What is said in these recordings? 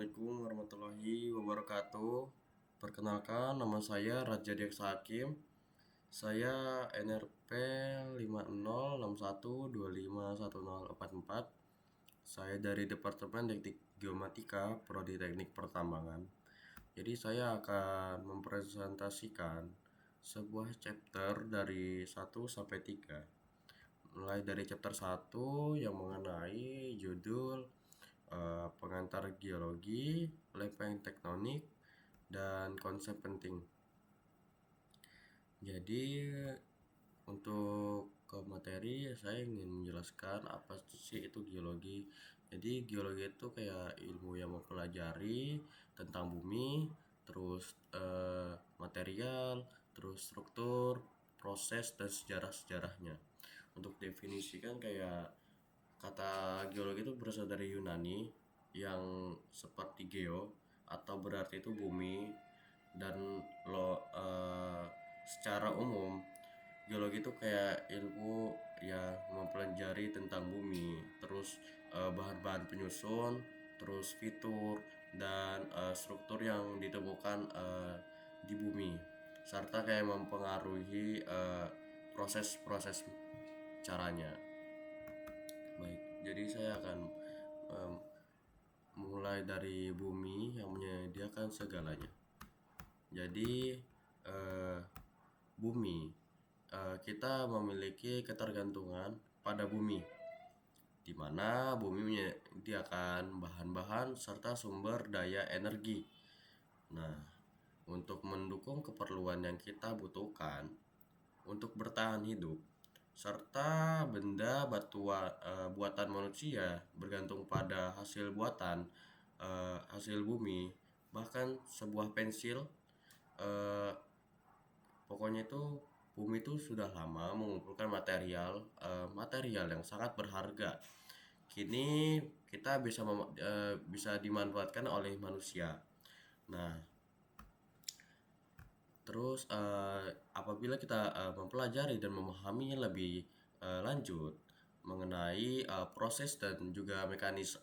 Assalamualaikum warahmatullahi wabarakatuh. Perkenalkan, nama saya Raja Diaksa Hakim. Saya NRP 5061251044. Saya dari Departemen Teknik Geomatika, Prodi Teknik Pertambangan. Jadi saya akan mempresentasikan sebuah chapter dari 1 sampai 3. Mulai dari chapter 1 yang mengenai judul pengantar geologi, lempeng tektonik, dan konsep penting. Jadi untuk ke materi saya ingin menjelaskan apa sih itu geologi. Jadi geologi itu kayak ilmu yang mempelajari tentang bumi, terus material, terus struktur, proses, dan sejarah-sejarahnya. Untuk definisikan kayak kata geologi itu berasal dari Yunani yang seperti geo atau berarti itu bumi, dan secara umum geologi itu kayak ilmu yang mempelajari tentang bumi, terus bahan-bahan penyusun, terus fitur dan struktur yang ditemukan di bumi, serta kayak mempengaruhi proses-proses caranya. Baik, jadi saya akan em, mulai dari bumi yang menyediakan segalanya. Jadi bumi, kita memiliki ketergantungan pada bumi, di mana bumi menyediakan bahan-bahan serta sumber daya energi. Nah, untuk mendukung keperluan yang kita butuhkan untuk bertahan hidup, serta benda buatan manusia bergantung pada hasil bumi. Bahkan sebuah pensil, eh, pokoknya itu bumi itu sudah lama mengumpulkan material yang sangat berharga. Kini kita bisa dimanfaatkan oleh manusia. Nah, terus apabila kita mempelajari dan memahami lebih lanjut mengenai proses dan juga mekanisme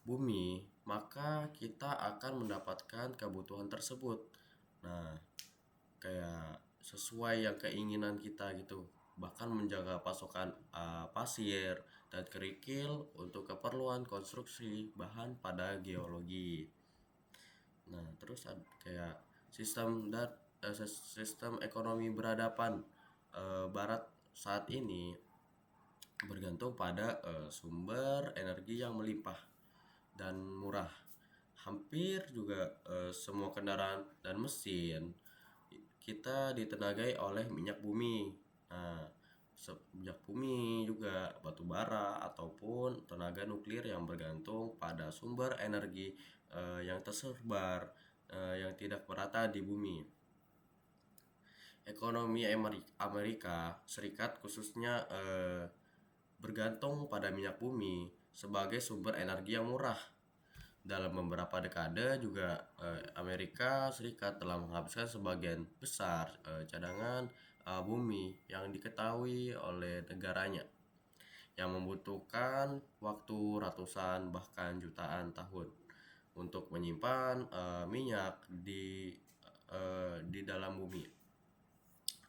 bumi, maka kita akan mendapatkan kebutuhan tersebut. Nah, kayak sesuai yang keinginan kita gitu. Bahkan menjaga pasokan pasir dan kerikil untuk keperluan konstruksi bahan pada geologi. Nah, terus kayak sistem ekonomi berhadapan Barat saat ini bergantung pada sumber energi yang melimpah dan murah. Hampir juga semua kendaraan dan mesin kita ditenagai oleh minyak bumi. Nah, minyak bumi juga batu bara ataupun tenaga nuklir yang bergantung pada sumber energi yang tersebar yang tidak merata di bumi. Ekonomi Amerika Serikat khususnya bergantung pada minyak bumi sebagai sumber energi yang murah. Dalam beberapa dekade juga Amerika Serikat telah menghabiskan sebagian besar cadangan bumi yang diketahui oleh negaranya, yang membutuhkan waktu ratusan bahkan jutaan tahun untuk menyimpan minyak di dalam bumi.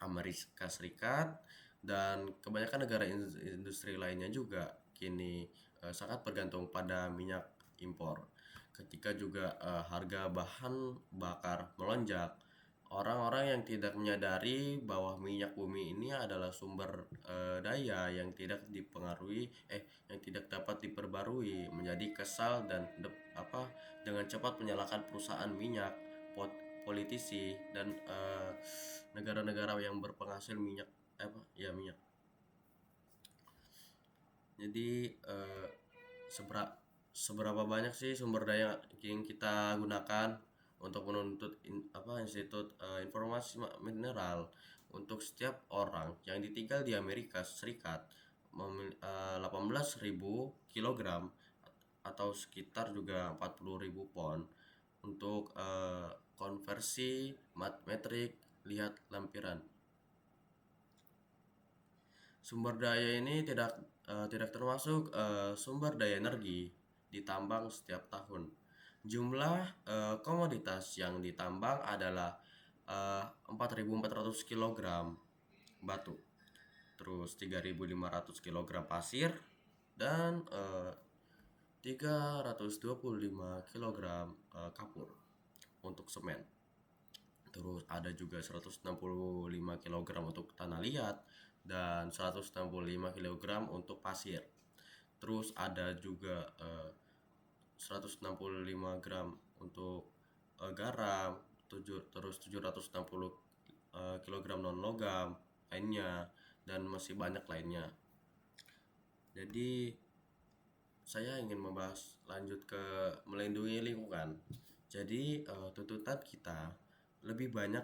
Amerika Serikat dan kebanyakan negara industri lainnya juga kini sangat bergantung pada minyak impor. Ketika juga harga bahan bakar melonjak, orang-orang yang tidak menyadari bahwa minyak bumi ini adalah sumber daya yang tidak dapat diperbarui, menjadi kesal dan dengan cepat menyalahkan perusahaan minyak, politisi, dan negara-negara yang berpenghasil minyak. Jadi seberapa banyak sih sumber daya yang kita gunakan untuk menuntut Institut Informasi Mineral untuk setiap orang yang tinggal di Amerika Serikat 18.000 kilogram atau sekitar juga 40.000 pon untuk konversi metrik, lihat lampiran. Sumber daya ini tidak termasuk sumber daya energi ditambang setiap tahun. Jumlah komoditas yang ditambang adalah 4.400 kilogram batu, terus 3.500 kilogram pasir, dan 325 kilogram kapur untuk semen. Terus ada juga 165 kilogram untuk tanah liat dan 165 kilogram untuk pasir. Terus ada juga 165 gram untuk garam, terus 760 kilogram non logam lainnya, dan masih banyak lainnya. Jadi saya ingin membahas lanjut ke melindungi lingkungan. Jadi tuntutan kita lebih banyak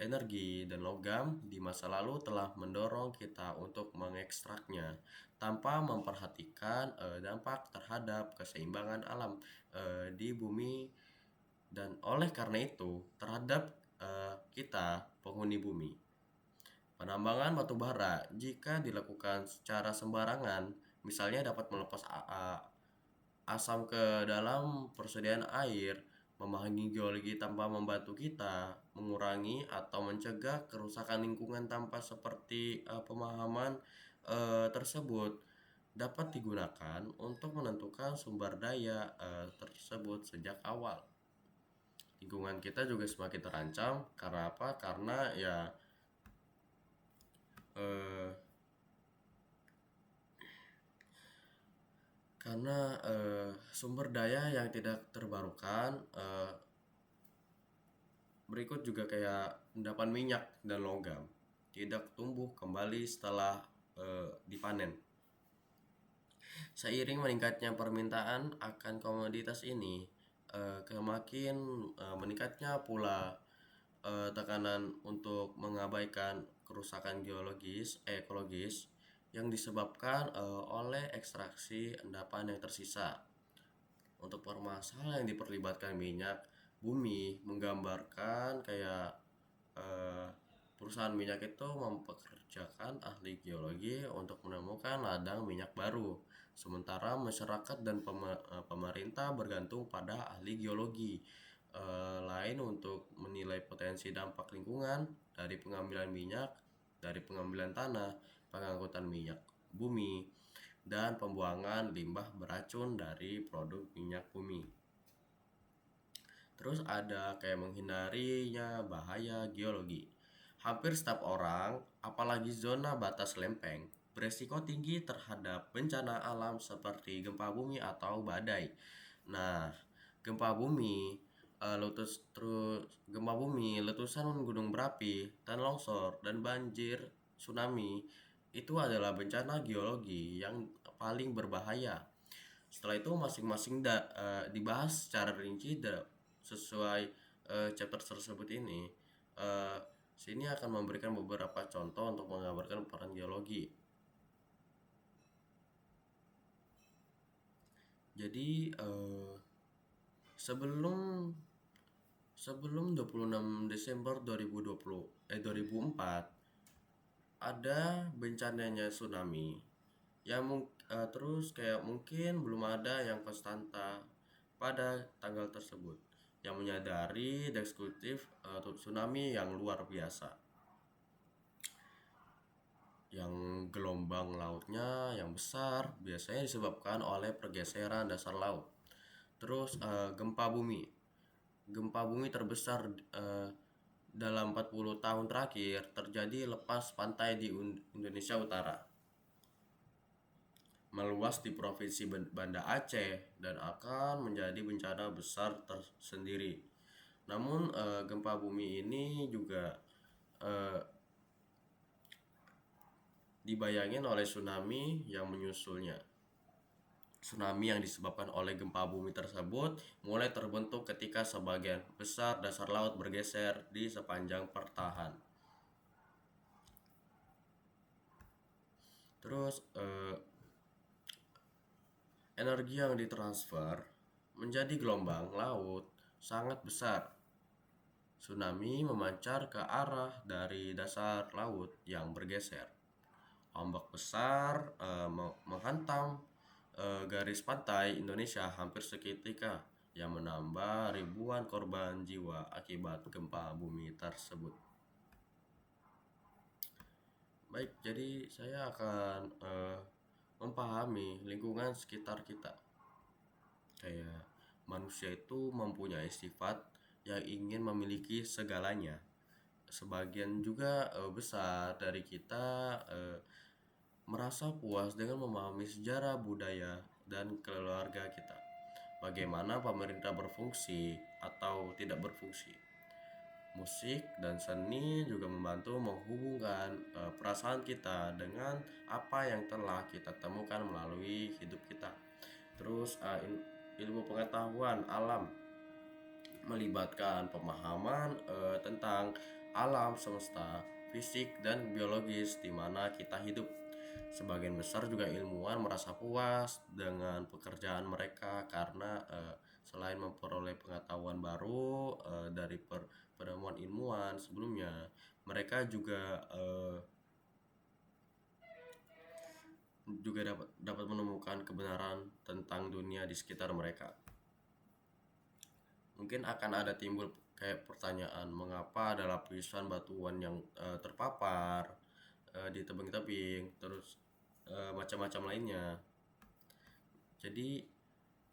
energi dan logam di masa lalu telah mendorong kita untuk mengekstraknya tanpa memperhatikan dampak terhadap keseimbangan alam di bumi, dan oleh karena itu terhadap kita penghuni bumi. Penambangan batu bara jika dilakukan secara sembarangan, misalnya dapat melepas asam ke dalam persediaan air, memahami geologi tanpa membantu kita mengurangi atau mencegah kerusakan lingkungan tanpa seperti pemahaman tersebut dapat digunakan untuk menentukan sumber daya tersebut sejak awal. Lingkungan kita juga semakin terancam karena apa? Karena ya eh, sumber daya yang tidak terbarukan, berikut juga kayak endapan minyak dan logam tidak tumbuh kembali setelah dipanen. Seiring meningkatnya permintaan akan komoditas ini, semakin meningkatnya pula tekanan untuk mengabaikan kerusakan ekologis yang disebabkan oleh ekstraksi endapan yang tersisa. Untuk permasalahan yang diperlibatkan minyak bumi menggambarkan kayak perusahaan minyak itu mempekerjakan ahli geologi untuk menemukan ladang minyak baru, sementara masyarakat dan pemerintah bergantung pada ahli geologi lain untuk menilai potensi dampak lingkungan dari pengambilan minyak, dari pengambilan tanah, pengangkutan minyak bumi, dan pembuangan limbah beracun dari produk minyak bumi. Terus ada kayak menghindarinya bahaya geologi. Hampir setiap orang, apalagi zona batas lempeng, beresiko tinggi terhadap bencana alam seperti gempa bumi atau badai. Nah, gempa bumi, gempa bumi, letusan gunung berapi, dan longsor dan banjir, tsunami itu adalah bencana geologi yang paling berbahaya. Setelah itu masing-masing dibahas secara rinci sesuai chapter tersebut ini. Sini akan memberikan beberapa contoh untuk menggambarkan peran geologi. Jadi sebelum 26 Desember 2004 ada bencananya tsunami. Terus kayak mungkin belum ada yang konstanta pada tanggal tersebut yang menyadari eksekutif tsunami yang luar biasa, yang gelombang lautnya yang besar biasanya disebabkan oleh pergeseran dasar laut. Terus gempa bumi terbesar dalam 40 tahun terakhir terjadi lepas pantai di Indonesia Utara, meluas di Provinsi Banda Aceh, dan akan menjadi bencana besar tersendiri. Namun gempa bumi ini juga dibayangin oleh tsunami yang menyusulnya. Tsunami yang disebabkan oleh gempa bumi tersebut mulai terbentuk ketika sebagian besar dasar laut bergeser di sepanjang pertahan. Terus energi yang ditransfer menjadi gelombang laut sangat besar. Tsunami memancar ke arah dari dasar laut yang bergeser. Ombak besar menghantam garis pantai Indonesia hampir seketika, yang menambah ribuan korban jiwa akibat gempa bumi tersebut. Baik, jadi saya akan memahami lingkungan sekitar kita. Kayak manusia itu mempunyai sifat yang ingin memiliki segalanya. Sebagian juga besar dari kita merasa puas dengan memahami sejarah, budaya, dan keluarga kita. Bagaimana pemerintah berfungsi atau tidak berfungsi. Musik dan seni juga membantu menghubungkan perasaan kita dengan apa yang telah kita temukan melalui hidup kita. Terus ilmu pengetahuan alam melibatkan pemahaman tentang alam semesta, fisik dan biologis di mana kita hidup. Sebagian besar juga ilmuwan merasa puas dengan pekerjaan mereka karena selain memperoleh pengetahuan baru dari penemuan ilmuwan sebelumnya, mereka juga dapat menemukan kebenaran tentang dunia di sekitar mereka. Mungkin akan ada timbul kayak pertanyaan, mengapa ada lapisan batuan yang terpapar di tebing-tebing, terus macam-macam lainnya. Jadi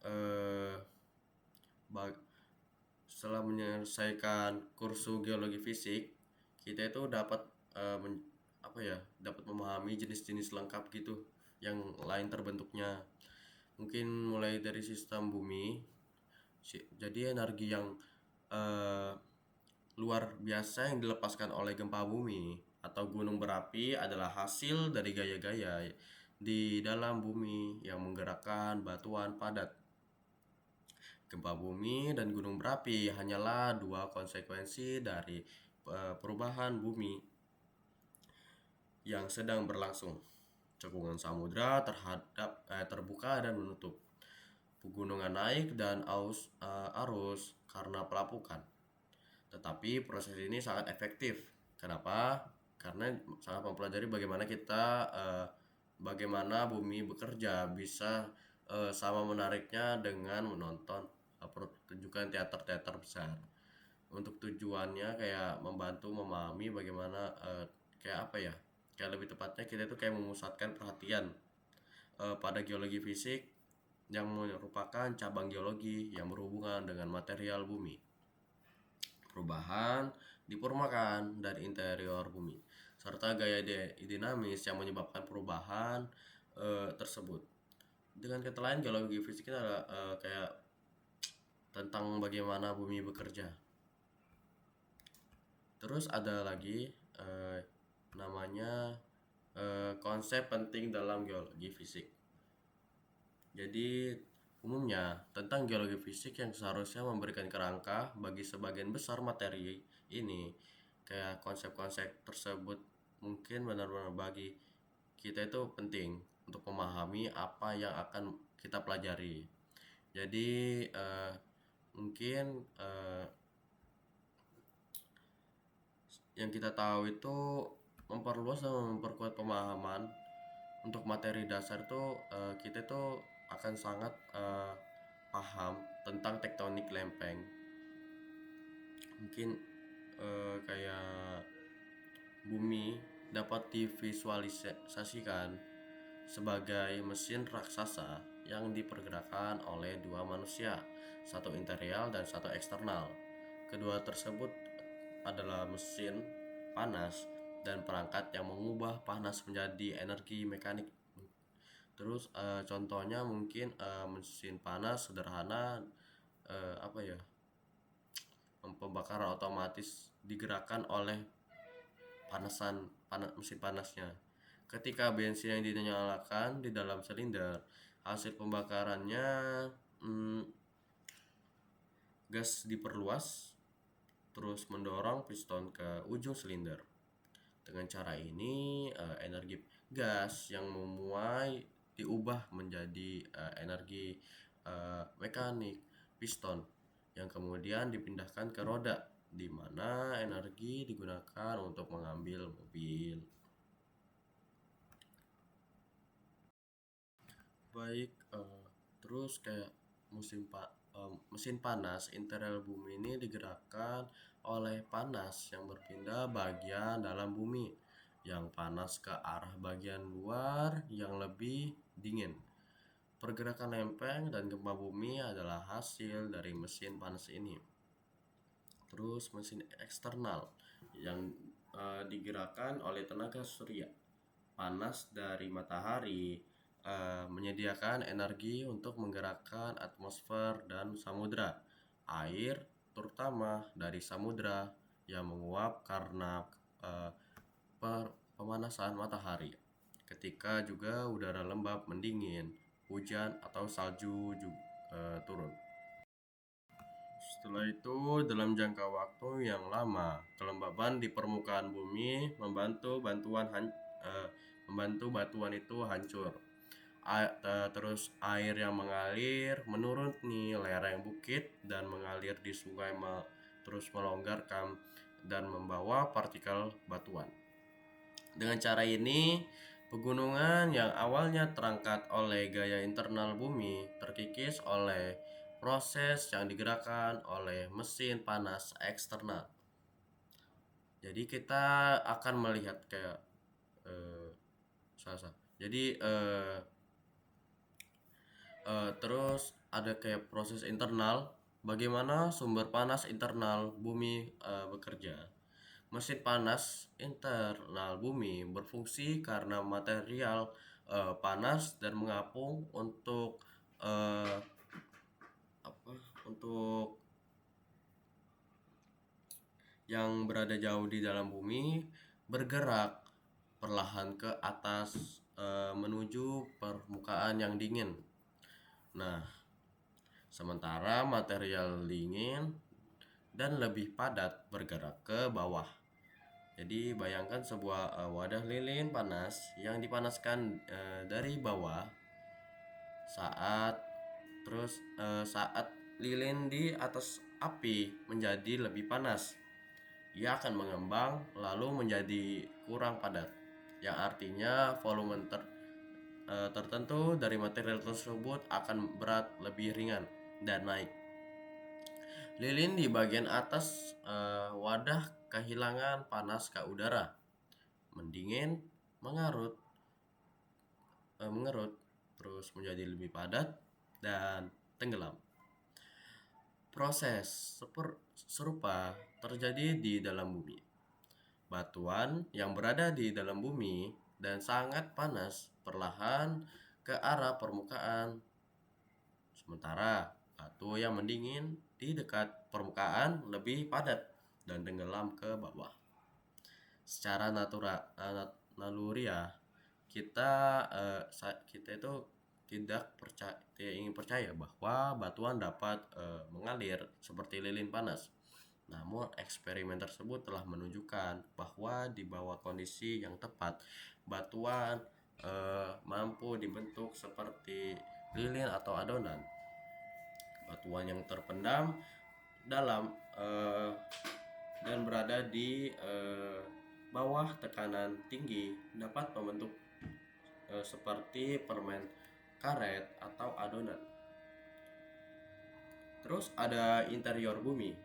eh, setelah menyelesaikan kursus geologi fisik, kita itu dapat dapat memahami jenis-jenis lengkap gitu yang lain terbentuknya. Mungkin mulai dari sistem bumi. Jadi energi yang eh, luar biasa yang dilepaskan oleh gempa bumi atau gunung berapi adalah hasil dari gaya-gaya di dalam bumi yang menggerakkan batuan padat. Gempa bumi dan gunung berapi hanyalah dua konsekuensi dari perubahan bumi yang sedang berlangsung. Cekungan samudra terbuka dan menutup. Pegunungan naik dan arus karena pelapukan. Tetapi proses ini sangat efektif. Kenapa? Karena sangat mempelajari bagaimana bumi bekerja, bisa sama menariknya dengan menonton pertunjukan teater-teater besar. Untuk tujuannya kayak membantu memahami bagaimana kayak lebih tepatnya kita itu kayak memusatkan perhatian pada geologi fisik yang merupakan cabang geologi yang berhubungan dengan material bumi. Perubahan di permukaan dan interior bumi, serta gaya dinamis yang menyebabkan perubahan tersebut. Dengan kata lain, geologi fisik adalah kayak tentang bagaimana bumi bekerja. Terus ada lagi namanya konsep penting dalam geologi fisik. Jadi umumnya tentang geologi fisik yang seharusnya memberikan kerangka bagi sebagian besar materi ini, kayak konsep-konsep tersebut mungkin benar-benar bagi kita itu penting untuk memahami apa yang akan kita pelajari. Jadi mungkin yang kita tahu itu memperluas dan memperkuat pemahaman untuk materi dasar itu kita tuh akan sangat paham tentang tektonik lempeng. Mungkin kayak bumi dapat divisualisasikan sebagai mesin raksasa yang dipergerakkan oleh dua manusia, satu interior dan satu eksternal. Kedua tersebut adalah mesin panas dan perangkat yang mengubah panas menjadi energi mekanik. Terus contohnya mungkin mesin panas sederhana, pembakaran otomatis digerakkan oleh mesin panasnya. Ketika bensin yang dinyalakan di dalam silinder, hasil pembakarannya gas diperluas terus mendorong piston ke ujung silinder. Dengan cara ini energi gas yang memuai diubah menjadi energi mekanik piston yang kemudian dipindahkan ke roda, di mana energi digunakan untuk mengambil mobil. Baik, terus kayak mesin panas interior bumi ini digerakkan oleh panas yang berpindah bagian dalam bumi, yang panas ke arah bagian luar yang lebih dingin. Pergerakan lempeng dan gempa bumi adalah hasil dari mesin panas ini. Terus mesin eksternal yang digerakkan oleh tenaga surya. Panas dari matahari menyediakan energi untuk menggerakkan atmosfer dan samudra. Air terutama dari samudra yang menguap karena eh, pemanasan matahari. Ketika juga udara lembab mendingin, hujan atau salju juga turun. Setelah itu, dalam jangka waktu yang lama, kelembaban di permukaan bumi membantu batuan itu hancur. Terus air yang mengalir menurun nih lereng bukit dan mengalir di sungai, terus melonggarkan dan membawa partikel batuan. Dengan cara ini, pegunungan yang awalnya terangkat oleh gaya internal bumi terkikis oleh proses yang digerakkan oleh mesin panas eksternal. Jadi kita akan melihat kayak jadi terus ada kayak proses internal, bagaimana sumber panas internal bumi bekerja. Mesin panas internal bumi berfungsi karena material panas dan mengapung untuk untuk yang berada jauh di dalam bumi bergerak perlahan ke atas menuju permukaan yang dingin. Nah, sementara material dingin dan lebih padat bergerak ke bawah. Jadi bayangkan sebuah wadah lilin panas yang dipanaskan dari bawah. Saat lilin di atas api menjadi lebih panas, ia akan mengembang lalu menjadi kurang padat, yang artinya volume tertentu dari material tersebut akan berat lebih ringan dan naik. Lilin di bagian atas wadah kehilangan panas ke udara, mendingin, mengerut, terus menjadi lebih padat dan tenggelam. Proses serupa terjadi di dalam bumi. Batuan yang berada di dalam bumi dan sangat panas perlahan ke arah permukaan, sementara batu yang mendingin di dekat permukaan lebih padat dan tenggelam ke bawah. Secara naluriah kita itu tidak ingin percaya bahwa batuan dapat mengalir seperti lilin panas. Namun eksperimen tersebut telah menunjukkan bahwa di bawah kondisi yang tepat, batuan mampu dibentuk seperti lilin atau adonan. Batuan yang terpendam dalam dan berada di bawah tekanan tinggi dapat membentuk seperti permen karet atau adonan. Terus ada interior bumi.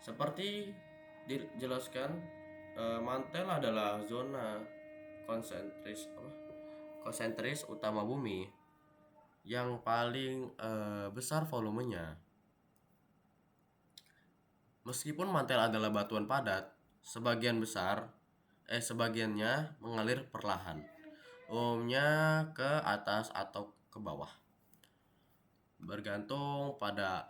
Seperti dijelaskan, mantel adalah zona konsentris utama bumi yang paling besar volumenya. Meskipun mantel adalah batuan padat, sebagiannya mengalir perlahan, umumnya ke atas atau ke bawah, bergantung pada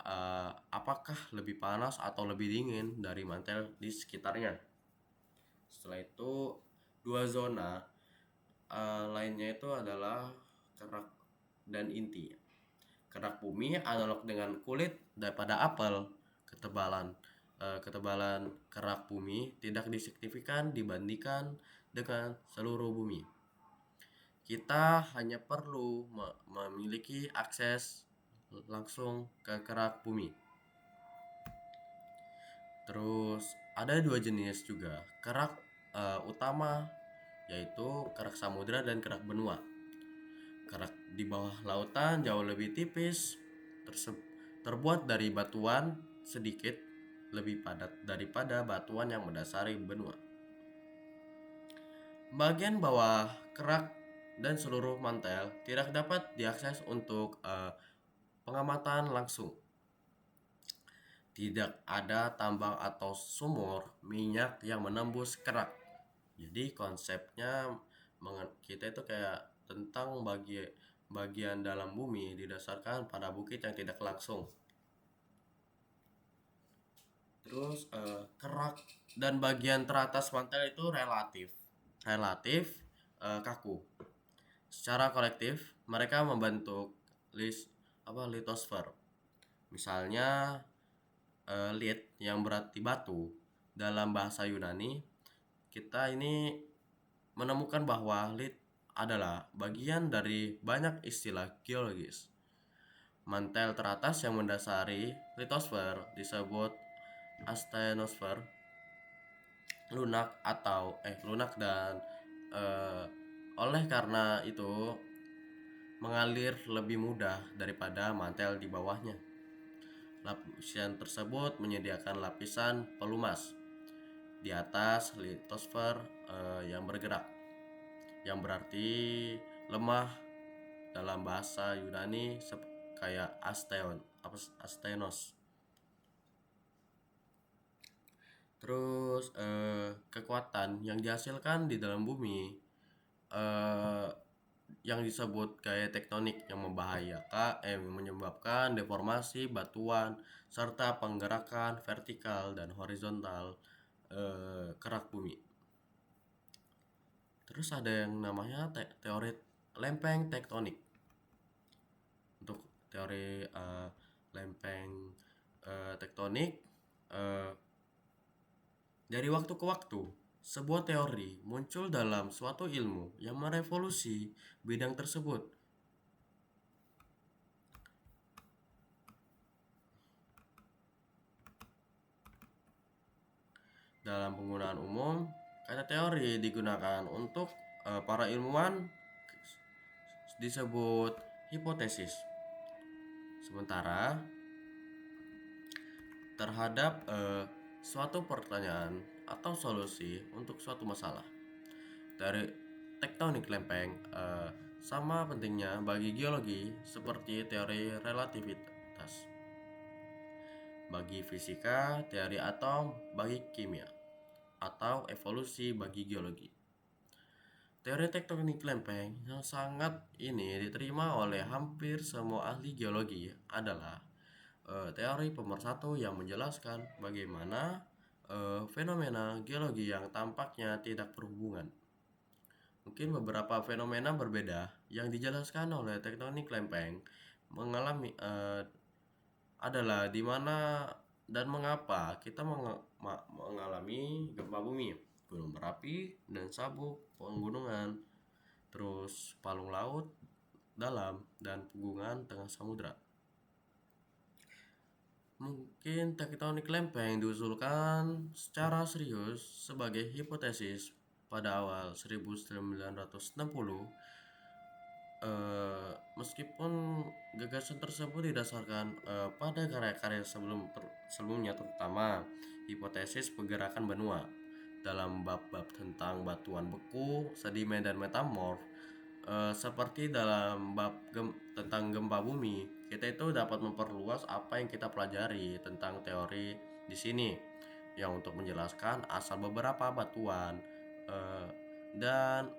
apakah lebih panas atau lebih dingin dari mantel di sekitarnya. Setelah itu, dua zona lainnya itu adalah kerak dan inti. Kerak bumi analog dengan kulit daripada apel. Ketebalan kerak bumi tidak signifikan dibandingkan dengan seluruh bumi. Kita hanya perlu memiliki akses langsung ke kerak bumi. Terus ada dua jenis juga kerak utama, yaitu kerak samudra dan kerak benua. Kerak di bawah lautan jauh lebih tipis terbuat dari batuan sedikit lebih padat daripada batuan yang mendasari benua. Bagian bawah kerak dan seluruh mantel tidak dapat diakses untuk pengamatan langsung. Tidak ada tambang atau sumur minyak yang menembus kerak. Jadi konsepnya kita itu kayak tentang bagian dalam bumi didasarkan pada bukit yang tidak langsung. Terus kerak dan bagian teratas mantel itu relatif kaku. Secara kolektif mereka membentuk litosfer. Misalnya lit yang berarti batu dalam bahasa Yunani, kita ini menemukan bahwa lit adalah bagian dari banyak istilah geologis. Mantel teratas yang mendasari litosfer disebut astenosfer, lunak dan oleh karena itu mengalir lebih mudah daripada mantel di bawahnya. Lapisan tersebut menyediakan lapisan pelumas di atas litosfer yang bergerak, yang berarti lemah dalam bahasa Yunani kayak astenos. Terus kekuatan yang dihasilkan di dalam bumi yang disebut gaya tektonik yang menyebabkan deformasi batuan serta penggerakan vertikal dan horizontal kerak bumi. Terus ada yang namanya teori lempeng tektonik. Untuk teori lempeng tektonik, dari waktu ke waktu sebuah teori muncul dalam suatu ilmu yang merevolusi bidang tersebut. Dalam penggunaan umum, kata teori digunakan untuk para ilmuwan disebut hipotesis. Sementara terhadap suatu pertanyaan atau solusi untuk suatu masalah, dari tektonik lempeng sama pentingnya bagi geologi seperti teori relativitas, bagi fisika, teori atom, bagi kimia, atau evolusi bagi geologi. Teori tektonik lempeng yang sangat ini diterima oleh hampir semua ahli geologi adalah teori pemersatu yang menjelaskan bagaimana fenomena geologi yang tampaknya tidak berhubungan. Mungkin beberapa fenomena berbeda yang dijelaskan oleh tektonik lempeng mengalami adalah di mana dan mengapa kita mengalami gempa bumi, gunung berapi dan sabuk penggunungan, terus palung laut dalam dan punggungan tengah samudra. Mungkin tektonik lempeng diusulkan secara serius sebagai hipotesis pada awal 1960. Meskipun gagasan tersebut didasarkan pada karya-karya sebelumnya, terutama hipotesis pergerakan benua dalam bab-bab tentang batuan beku, sedimen dan metamorf, seperti dalam bab tentang gempa bumi, kita itu dapat memperluas apa yang kita pelajari tentang teori di sini, yang untuk menjelaskan asal beberapa batuan dan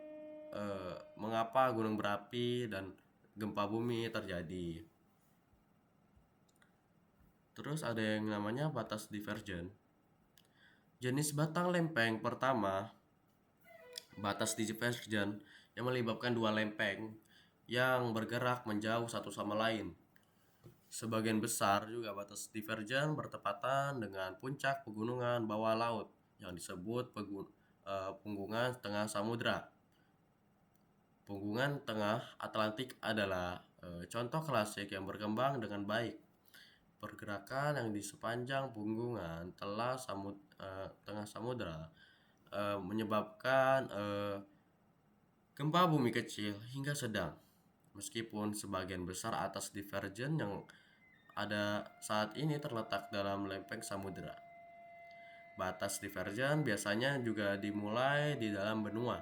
mengapa gunung berapi dan gempa bumi terjadi. Terus ada yang namanya batas divergen. Jenis batang lempeng pertama, batas divergen, yang melibatkan dua lempeng yang bergerak menjauh satu sama lain. Sebagian besar juga batas divergen bertepatan dengan puncak pegunungan bawah laut yang disebut punggungan tengah samudra. Punggungan tengah Atlantik adalah contoh klasik yang berkembang dengan baik. Pergerakan yang di sepanjang punggungan tengah samudra menyebabkan gempa bumi kecil hingga sedang. Meskipun sebagian besar atas divergen yang saat ini terletak dalam lempeng samudera. Batas divergen biasanya juga dimulai di dalam benua.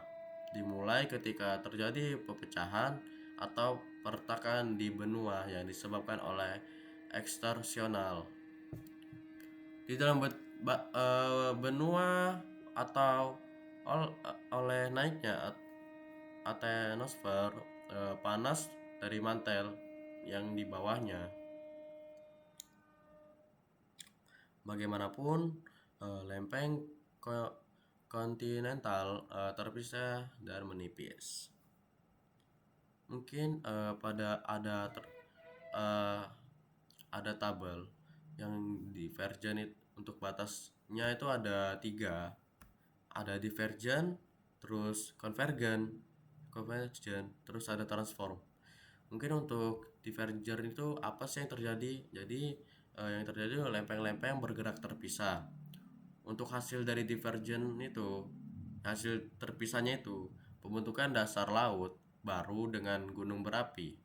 Dimulai ketika terjadi pepecahan atau peretakan di benua yang disebabkan oleh ekstersional. Di dalam benua atau oleh naiknya atmosfer panas dari mantel yang di bawahnya. Bagaimanapun, lempeng kontinental terpisah dan menipis. Mungkin ada tabel yang divergen untuk batasnya itu ada 3. Ada divergen, terus convergen, terus ada transform. Mungkin untuk divergen itu apa sih yang terjadi? Jadi yang terjadi lempeng-lempeng bergerak terpisah. Untuk hasil dari divergen itu, hasil terpisahnya itu pembentukan dasar laut baru dengan gunung berapi,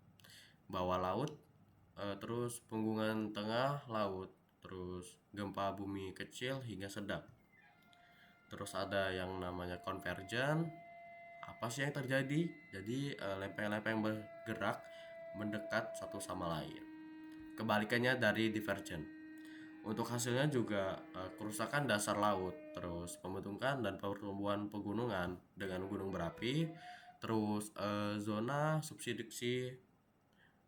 bawah laut, terus punggungan tengah laut, terus gempa bumi kecil hingga sedang. Terus ada yang namanya konvergen. Apa sih yang terjadi? Jadi lempeng-lempeng bergerak mendekat satu sama lain. Kebalikannya dari divergen. Untuk hasilnya juga kerusakan dasar laut, terus pembentukan dan pertumbuhan pegunungan dengan gunung berapi, terus zona subduksi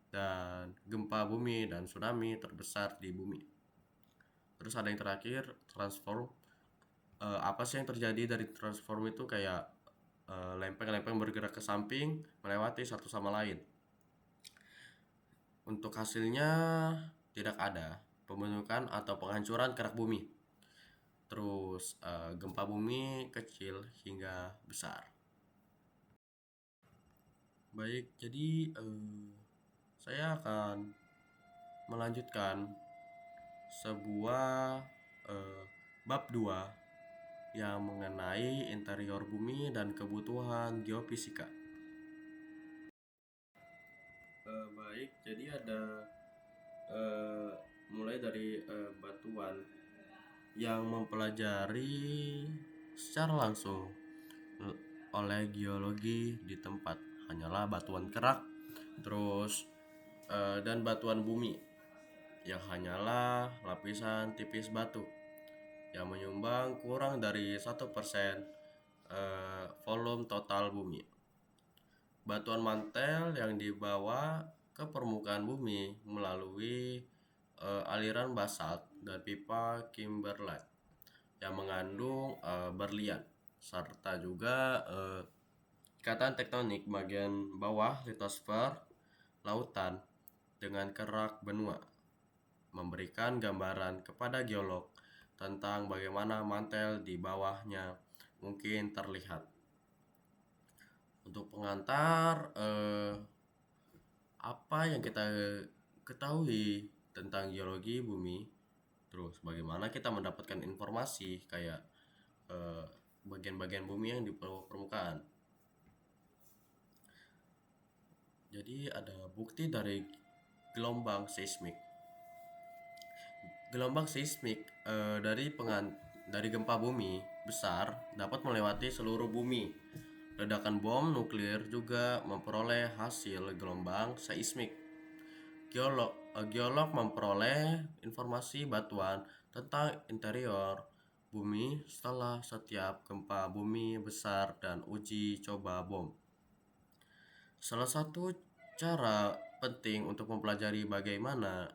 dan gempa bumi dan tsunami terbesar di bumi. Terus ada yang terakhir, transform. Apa sih yang terjadi dari transform itu? Kayak lempeng-lempeng bergerak ke samping melewati satu sama lain. Untuk hasilnya tidak ada pembentukan atau penghancuran kerak bumi, terus gempa bumi kecil hingga besar. Baik, jadi saya akan melanjutkan sebuah bab 2 yang mengenai interior bumi dan kebutuhan geofisika. Baik, jadi ada mulai dari batuan yang mempelajari secara langsung oleh geologi di tempat hanyalah batuan kerak, terus dan batuan bumi yang hanyalah lapisan tipis batu yang menyumbang kurang dari 1% volume total bumi. Batuan mantel yang dibawa ke permukaan bumi melalui aliran basalt dan pipa kimberlite yang mengandung berlian, serta juga ikatan tektonik bagian bawah litosfer lautan dengan kerak benua, memberikan gambaran kepada geolog tentang bagaimana mantel di bawahnya mungkin terlihat. Untuk pengantar, apa yang kita ketahui tentang geologi bumi, terus bagaimana kita mendapatkan informasi kayak bagian-bagian bumi yang di permukaan. Jadi ada bukti dari gelombang seismik. Gelombang seismik dari gempa bumi besar dapat melewati seluruh bumi. Ledakan bom nuklir juga memperoleh hasil gelombang seismik. Geolog memperoleh informasi batuan tentang interior bumi setelah setiap gempa bumi besar dan uji coba bom. Salah satu cara penting untuk mempelajari bagaimana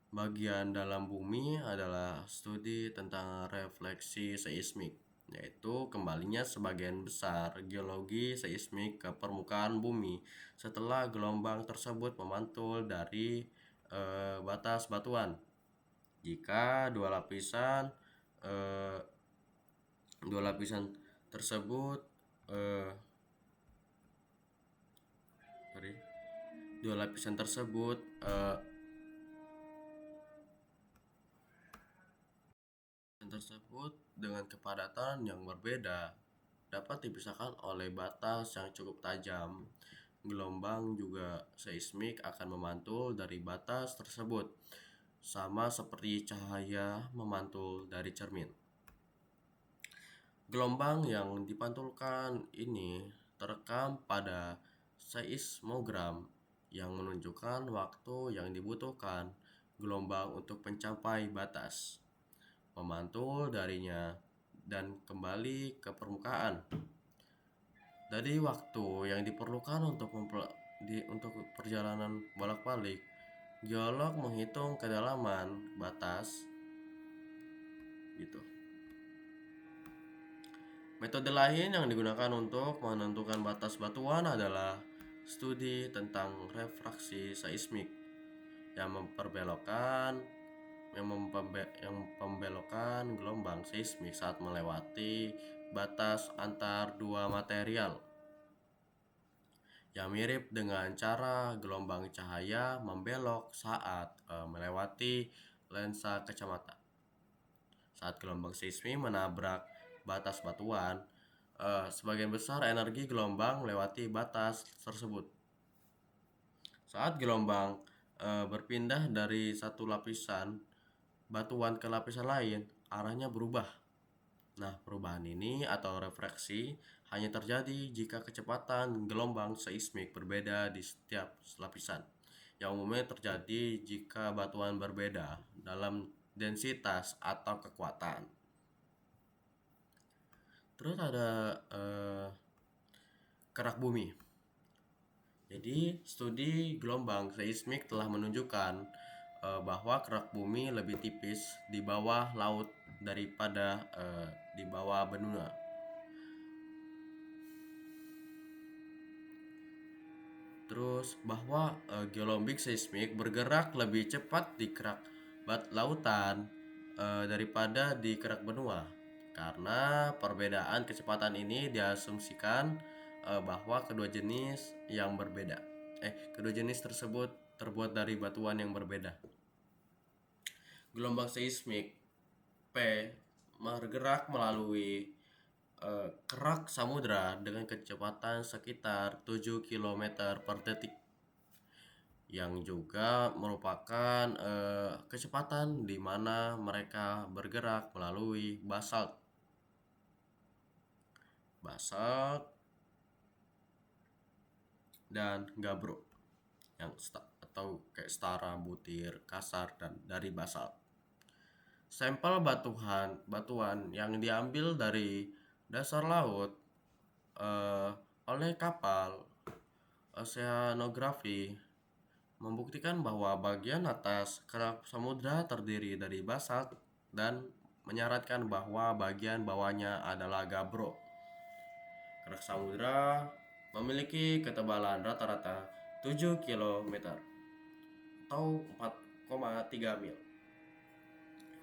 bagian dalam bumi adalah studi tentang refleksi seismik, yaitu kembalinya sebagian besar geologi seismik ke permukaan bumi setelah gelombang tersebut memantul dari batas batuan. Jika dua lapisan tersebut dengan kepadatan yang berbeda dapat dipisahkan oleh batas yang cukup tajam. gelombang juga seismik akan memantul dari batas tersebut, sama seperti cahaya memantul dari cermin. Gelombang yang dipantulkan ini terekam pada seismogram yang menunjukkan waktu yang dibutuhkan gelombang untuk mencapai batas, memantul darinya, dan kembali ke permukaan. Dari waktu yang diperlukan untuk perjalanan bolak-balik, geolog menghitung kedalaman batas gitu. Metode lain yang digunakan untuk menentukan batas batuan adalah studi tentang refraksi seismik yang pembelokkan gelombang seismik saat melewati batas antar dua material, yang mirip dengan cara gelombang cahaya membelok saat melewati lensa kacamata. Saat gelombang seismik menabrak batas batuan, sebagian besar energi gelombang melewati batas tersebut. Saat gelombang berpindah dari satu lapisan batuan ke lapisan lain, arahnya berubah. Nah, perubahan ini atau refraksi hanya terjadi jika kecepatan gelombang seismik berbeda di setiap lapisan, yang umumnya terjadi jika batuan berbeda dalam densitas atau kekuatan. Terus ada kerak bumi. Jadi, studi gelombang seismik telah menunjukkan bahwa kerak bumi lebih tipis di bawah laut daripada di bawah benua. Terus bahwa gelombang seismik bergerak lebih cepat di kerak lautan daripada di kerak benua, karena perbedaan kecepatan ini diasumsikan bahwa kedua jenis tersebut terbuat dari batuan yang berbeda. Gelombang seismik P bergerak melalui kerak samudra dengan kecepatan sekitar 7 km per detik, yang juga merupakan kecepatan di mana mereka bergerak melalui basalt dan gabbro atau kayak setara butir kasar dan dari basalt. Sampel batuan yang diambil dari dasar laut oleh kapal oceanografi membuktikan bahwa bagian atas kerak samudra terdiri dari basalt dan menyarankan bahwa bagian bawahnya adalah gabbro. Kerak samudra memiliki ketebalan rata-rata 7 km atau 4,3 mil,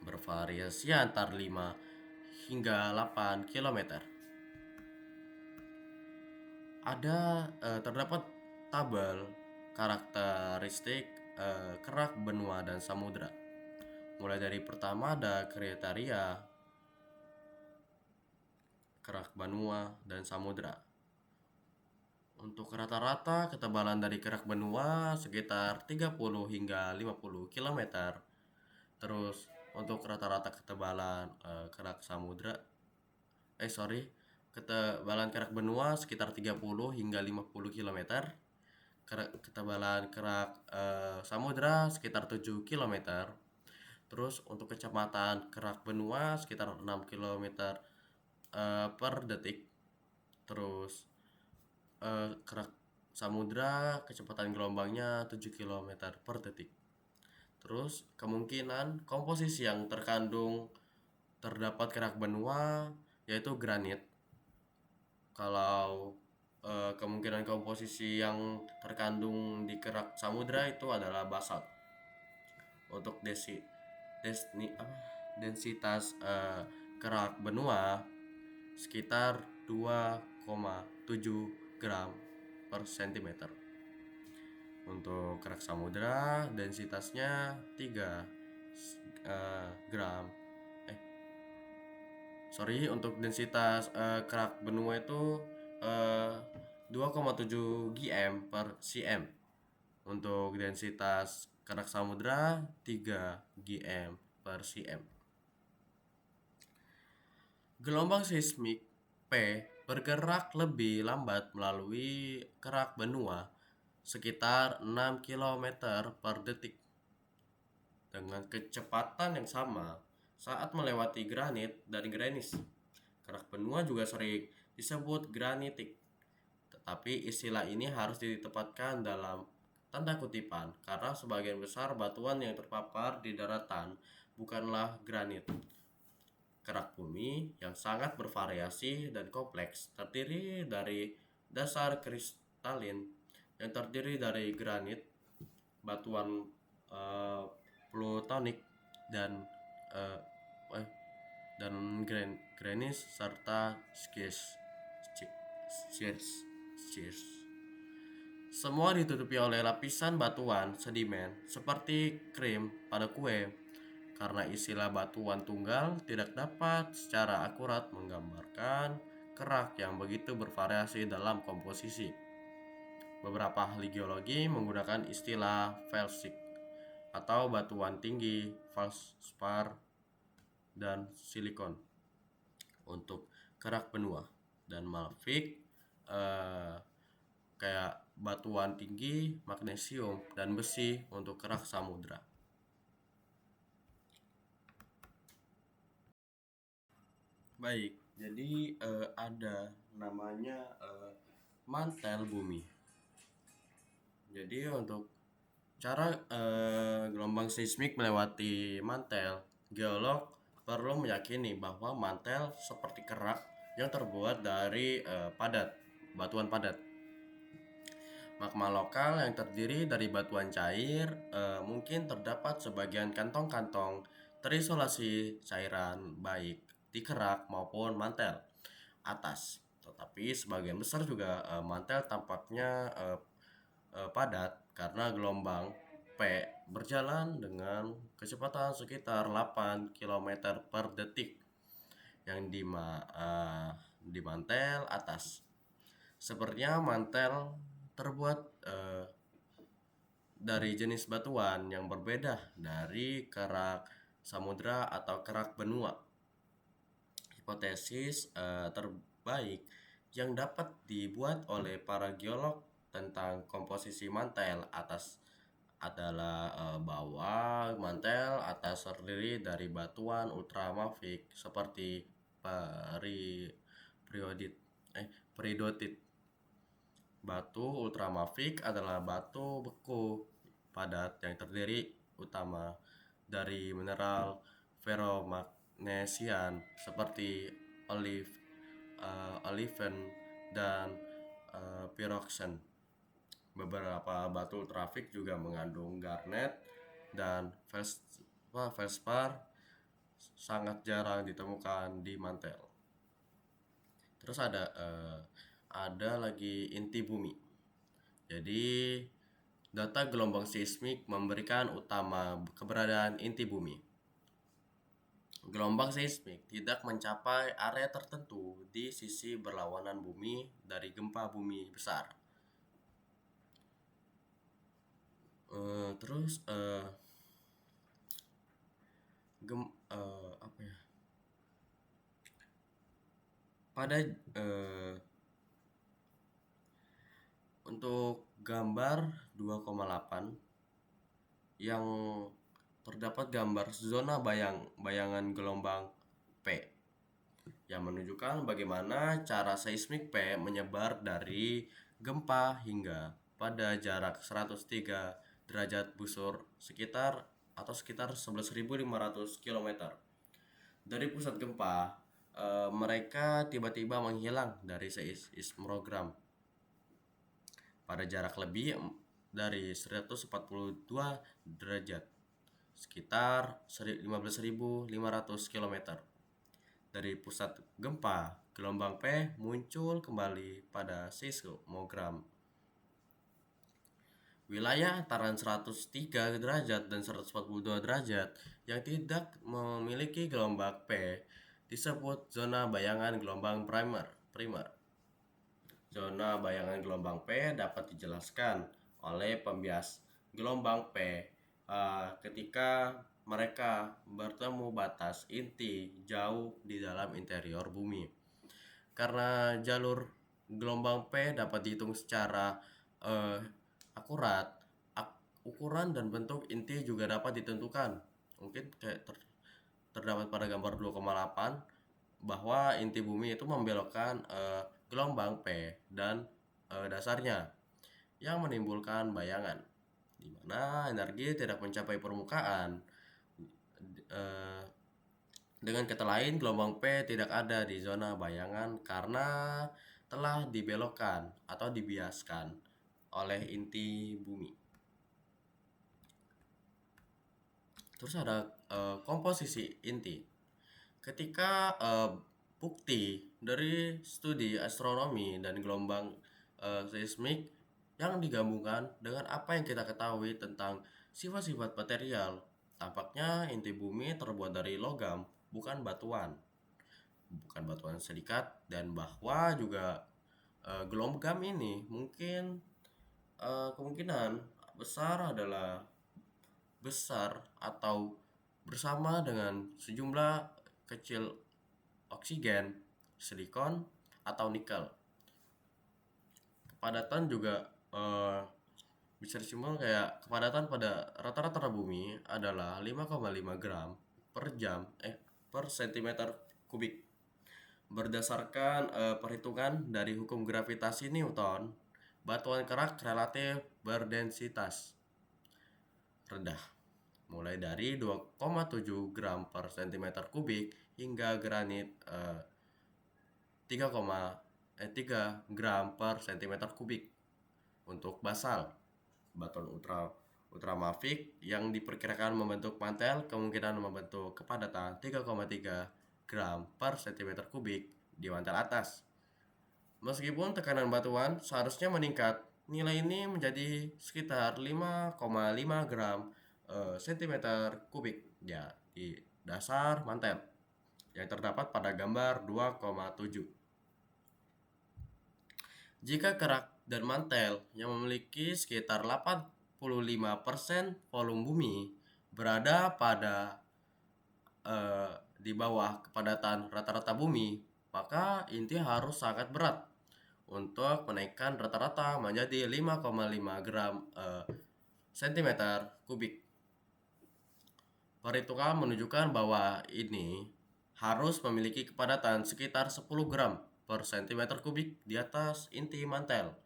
bervariasi antar 5 hingga 8 km. Terdapat tabel karakteristik kerak benua dan samudra. Mulai dari pertama ada kriteria kerak benua dan samudra. Untuk rata-rata ketebalan dari kerak benua sekitar 30 hingga 50 km. Terus untuk rata-rata ketebalan ketebalan kerak benua sekitar 30 hingga 50 km. Ketebalan kerak samudra sekitar 7 km. Terus untuk kecepatan kerak benua sekitar 6 km per detik. Terus kerak samudra kecepatan gelombangnya 7 km per detik. Terus kemungkinan komposisi yang terdapat kerak benua yaitu granit. Kalau kemungkinan komposisi yang terkandung di kerak samudra itu adalah basalt. Untuk densitas kerak benua sekitar 2,7 gram per cm. Untuk kerak samudra densitasnya 3 gram. Untuk densitas kerak benua itu 2,7 gm per cm. Untuk densitas kerak samudra 3 gm per cm. Gelombang seismik P bergerak lebih lambat melalui kerak benua sekitar 6 km per detik dengan kecepatan yang sama saat melewati granit dan grenis. Kerak benua juga sering disebut granitik, tetapi istilah ini harus ditempatkan dalam tanda kutipan karena sebagian besar batuan yang terpapar di daratan bukanlah granit. Kerak bumi yang sangat bervariasi dan kompleks terdiri dari dasar kristalin yang terdiri dari granit, batuan plutonik dan eh, eh, dan grenis serta schist. Semua ditutupi oleh lapisan batuan sedimen seperti krim pada kue. Karena istilah batuan tunggal tidak dapat secara akurat menggambarkan kerak yang begitu bervariasi dalam komposisi. Beberapa ahli geologi menggunakan istilah felsic atau batuan tinggi, feldspar, dan silikon untuk kerak benua, dan mafic kayak batuan tinggi, magnesium, dan besi untuk kerak samudra. Baik, jadi ada namanya mantel bumi. Jadi untuk cara gelombang seismik melewati mantel, geolog perlu meyakini bahwa mantel seperti kerak yang terbuat dari batuan padat. Magma lokal yang terdiri dari batuan cair, mungkin terdapat sebagian kantong-kantong terisolasi cairan baik di kerak maupun mantel atas. Tetapi sebagian besar juga mantel tampaknya padat karena gelombang P berjalan dengan kecepatan sekitar 8 km per detik yang di mantel atas. Sepertinya mantel terbuat dari jenis batuan yang berbeda dari kerak samudra atau kerak benua. Hipotesis terbaik yang dapat dibuat oleh para geolog tentang komposisi mantel atas adalah bahwa mantel atas terdiri dari batuan ultramafik seperti peridotit. Batu ultramafik adalah batu beku padat yang terdiri utama dari mineral ferromagnesian seperti olivin dan pyroxene. Beberapa batu ultrafik juga mengandung garnet dan feldspar sangat jarang ditemukan di mantel. Terus ada lagi inti bumi. Jadi data gelombang seismik memberikan utama keberadaan inti bumi. Gelombang seismik tidak mencapai area tertentu di sisi berlawanan bumi dari gempa bumi besar. Pada untuk gambar 2,8 yang terdapat gambar zona bayangan gelombang P yang menunjukkan bagaimana cara seismik P menyebar dari gempa hingga pada jarak 103 derajat busur sekitar 11.500 km dari pusat gempa. Mereka tiba-tiba menghilang dari seismogram pada jarak lebih dari 142 derajat, sekitar 15.500 km. Dari pusat gempa, gelombang P muncul kembali pada seismogram. Wilayah antaran 103 derajat dan 142 derajat yang tidak memiliki gelombang P disebut zona bayangan gelombang primer. Zona bayangan gelombang P dapat dijelaskan oleh pembias gelombang P ketika mereka bertemu batas inti jauh di dalam interior bumi. Karena jalur gelombang P dapat dihitung secara akurat, ukuran dan bentuk inti juga dapat ditentukan. Mungkin kayak terdapat pada gambar 2,8 bahwa inti bumi itu membelokkan gelombang P dan dasarnya yang menimbulkan bayangan di mana energi tidak mencapai permukaan. Dengan kata lain, gelombang P tidak ada di zona bayangan karena telah dibelokkan atau dibiaskan oleh inti bumi. Terus ada komposisi inti. Ketika bukti dari studi astronomi dan gelombang seismik yang digabungkan dengan apa yang kita ketahui tentang sifat-sifat material, tampaknya inti bumi terbuat dari logam, bukan batuan silikat, dan bahwa juga gelombang ini mungkin kemungkinan besar adalah besar atau bersama dengan sejumlah kecil oksigen, silikon, atau nikel. Kepadatan juga bisa disimpulkan kayak kepadatan pada rata-rata bumi adalah 5,5 gram per jam per sentimeter kubik. Berdasarkan perhitungan dari hukum gravitasi Newton, batuan kerak relatif berdensitas rendah, mulai dari 2,7 gram per cm kubik hingga granit 3 gram per cm kubik. Untuk basal, batuan ultramafik yang diperkirakan membentuk mantel kemungkinan membentuk kepadatan 3,3 gram per cm kubik di mantel atas. Meskipun tekanan batuan seharusnya meningkat, nilai ini menjadi sekitar 5,5 gram cm kubik ya di dasar mantel yang terdapat pada gambar 2,7. Jika kerak dan mantel yang memiliki sekitar 85% volume bumi berada pada di bawah kepadatan rata-rata bumi, maka inti harus sangat berat untuk menaikkan rata-rata menjadi 5,5 gram cm kubik. Perhitungan menunjukkan bahwa ini harus memiliki kepadatan sekitar 10 gram per cm kubik di atas inti mantel.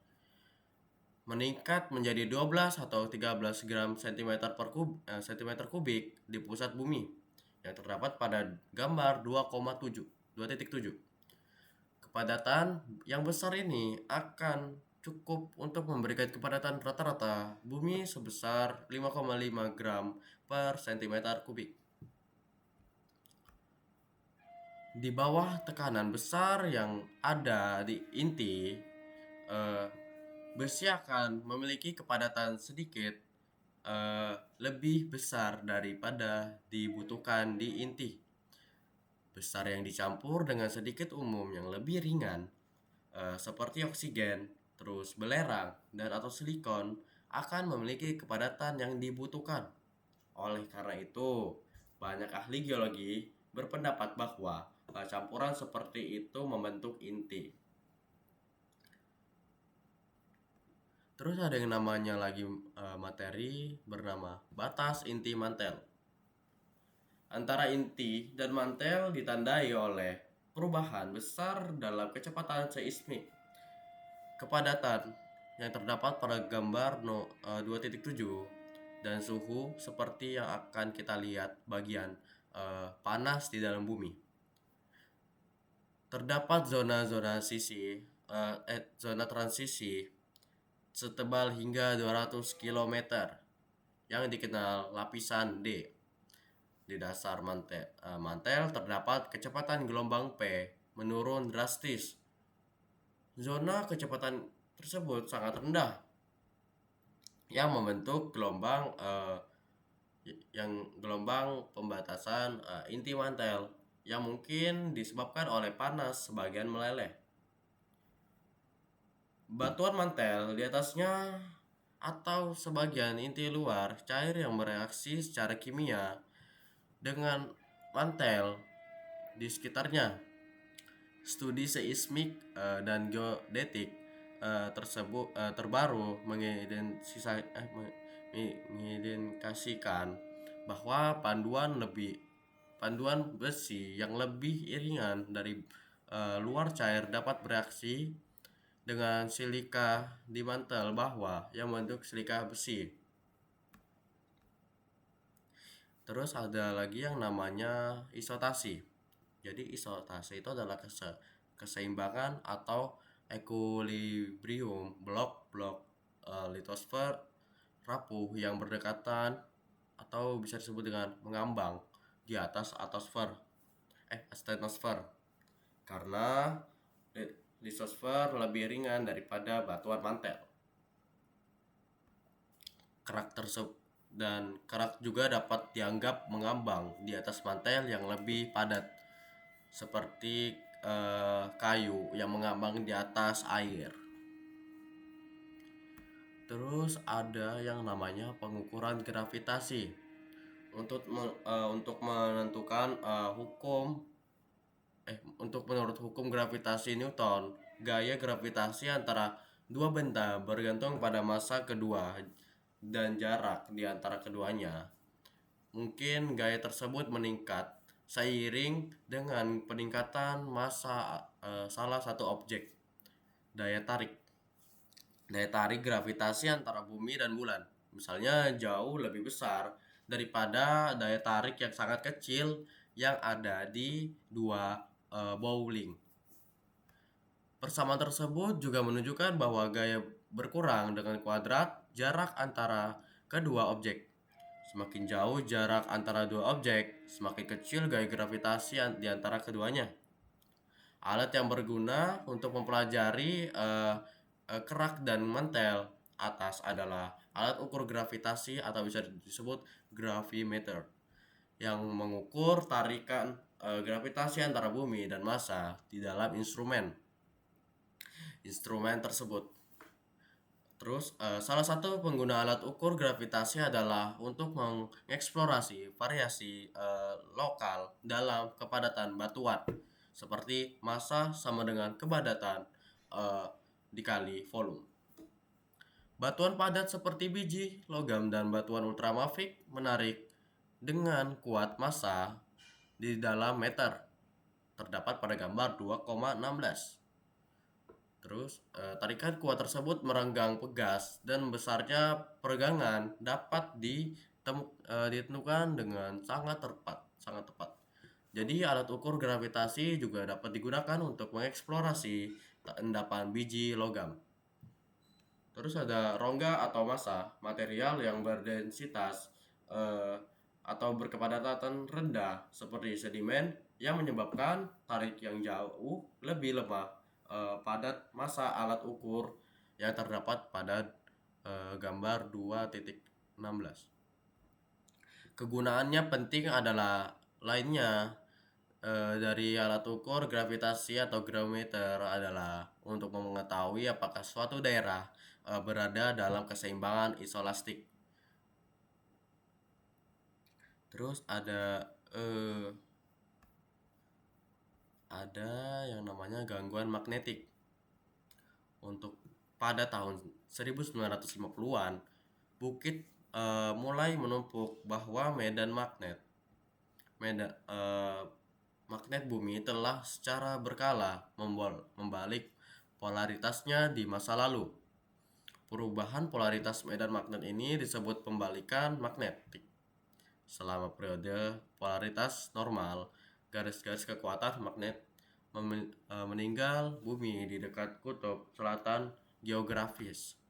Meningkat menjadi 12 atau 13 gram cm kubik di pusat bumi yang terdapat pada gambar 2,7. Kepadatan yang besar ini akan cukup untuk memberikan kepadatan rata-rata bumi sebesar 5,5 gram per cm kubik. Di bawah tekanan besar yang ada di inti, besi akan memiliki kepadatan sedikit lebih besar daripada dibutuhkan di inti. Besar yang dicampur dengan sedikit umum yang lebih ringan seperti oksigen, terus belerang, dan atau silikon akan memiliki kepadatan yang dibutuhkan. Oleh karena itu, banyak ahli geologi berpendapat bahwa campuran seperti itu membentuk inti. Terus ada yang namanya lagi materi bernama batas inti mantel. Antara inti dan mantel ditandai oleh perubahan besar dalam kecepatan seismik. Kepadatan yang terdapat pada gambar 2.7 dan suhu seperti yang akan kita lihat bagian panas di dalam bumi. Terdapat zona-zona zona transisi setebal hingga 200 km yang dikenal lapisan D. Di dasar mantel terdapat kecepatan gelombang P menurun drastis. Zona kecepatan tersebut sangat rendah yang membentuk gelombang pembatasan inti mantel yang mungkin disebabkan oleh panas sebagian meleleh. Batuan mantel di atasnya atau sebagian inti luar cair yang bereaksi secara kimia dengan mantel di sekitarnya. Studi seismik dan geodetik tersebut terbaru mengidentifikasikan bahwa panduan besi yang lebih ringan dari luar cair dapat bereaksi dengan silika di mantel bawah yang membentuk silika besi. Terus ada lagi yang namanya isotasi. Jadi isotase itu adalah keseimbangan atau equilibrium blok-blok litosfer rapuh yang berdekatan atau bisa disebut dengan mengambang di atas astenosfer karena litosfer lebih ringan daripada batuan mantel. Kerak juga dapat dianggap mengambang di atas mantel yang lebih padat seperti kayu yang mengambang di atas air. Terus ada yang namanya pengukuran gravitasi untuk menentukan untuk menurut hukum gravitasi Newton, gaya gravitasi antara dua benda bergantung pada massa kedua dan jarak di antara keduanya. Mungkin gaya tersebut meningkat seiring dengan peningkatan massa salah satu objek. Daya tarik gravitasi antara bumi dan bulan misalnya jauh lebih besar daripada daya tarik yang sangat kecil yang ada di dua bowling. Persamaan tersebut juga menunjukkan bahwa gaya berkurang dengan kuadrat jarak antara kedua objek. Semakin jauh jarak antara dua objek, semakin kecil gaya gravitasi di antara keduanya. Alat yang berguna untuk mempelajari kerak dan mantel atas adalah alat ukur gravitasi atau bisa disebut gravimeter yang mengukur tarikan gravitasi antara bumi dan massa di dalam instrumen tersebut. Terus salah satu pengguna alat ukur gravitasi adalah untuk mengeksplorasi variasi lokal dalam kepadatan batuan seperti massa sama dengan kepadatan dikali volume. Batuan padat seperti biji, logam, dan batuan ultramafik menarik dengan kuat massa di dalam meter. Terdapat pada gambar 2,16. Terus tarikan kuat tersebut merenggang pegas dan besarnya peregangan dapat ditentukan dengan sangat tepat. Jadi alat ukur gravitasi juga dapat digunakan untuk mengeksplorasi endapan biji logam. Terus ada rongga atau massa, material yang berdensitas atau berkepadatan rendah seperti sedimen yang menyebabkan tarik yang jauh lebih lemah padat massa alat ukur yang terdapat pada gambar 2.16. Kegunaannya penting adalah lainnya dari alat ukur gravitasi atau gravimeter adalah untuk mengetahui apakah suatu daerah berada dalam keseimbangan isolastik. Terus ada yang namanya gangguan magnetik. Untuk pada tahun 1950-an, bukit mulai menumpuk bahwa medan magnet bumi telah secara berkala membalik polaritasnya di masa lalu. Perubahan polaritas medan magnet ini disebut pembalikan magnetik. Selama periode polaritas normal, garis-garis kekuatan magnet meninggal bumi di dekat kutub selatan geografis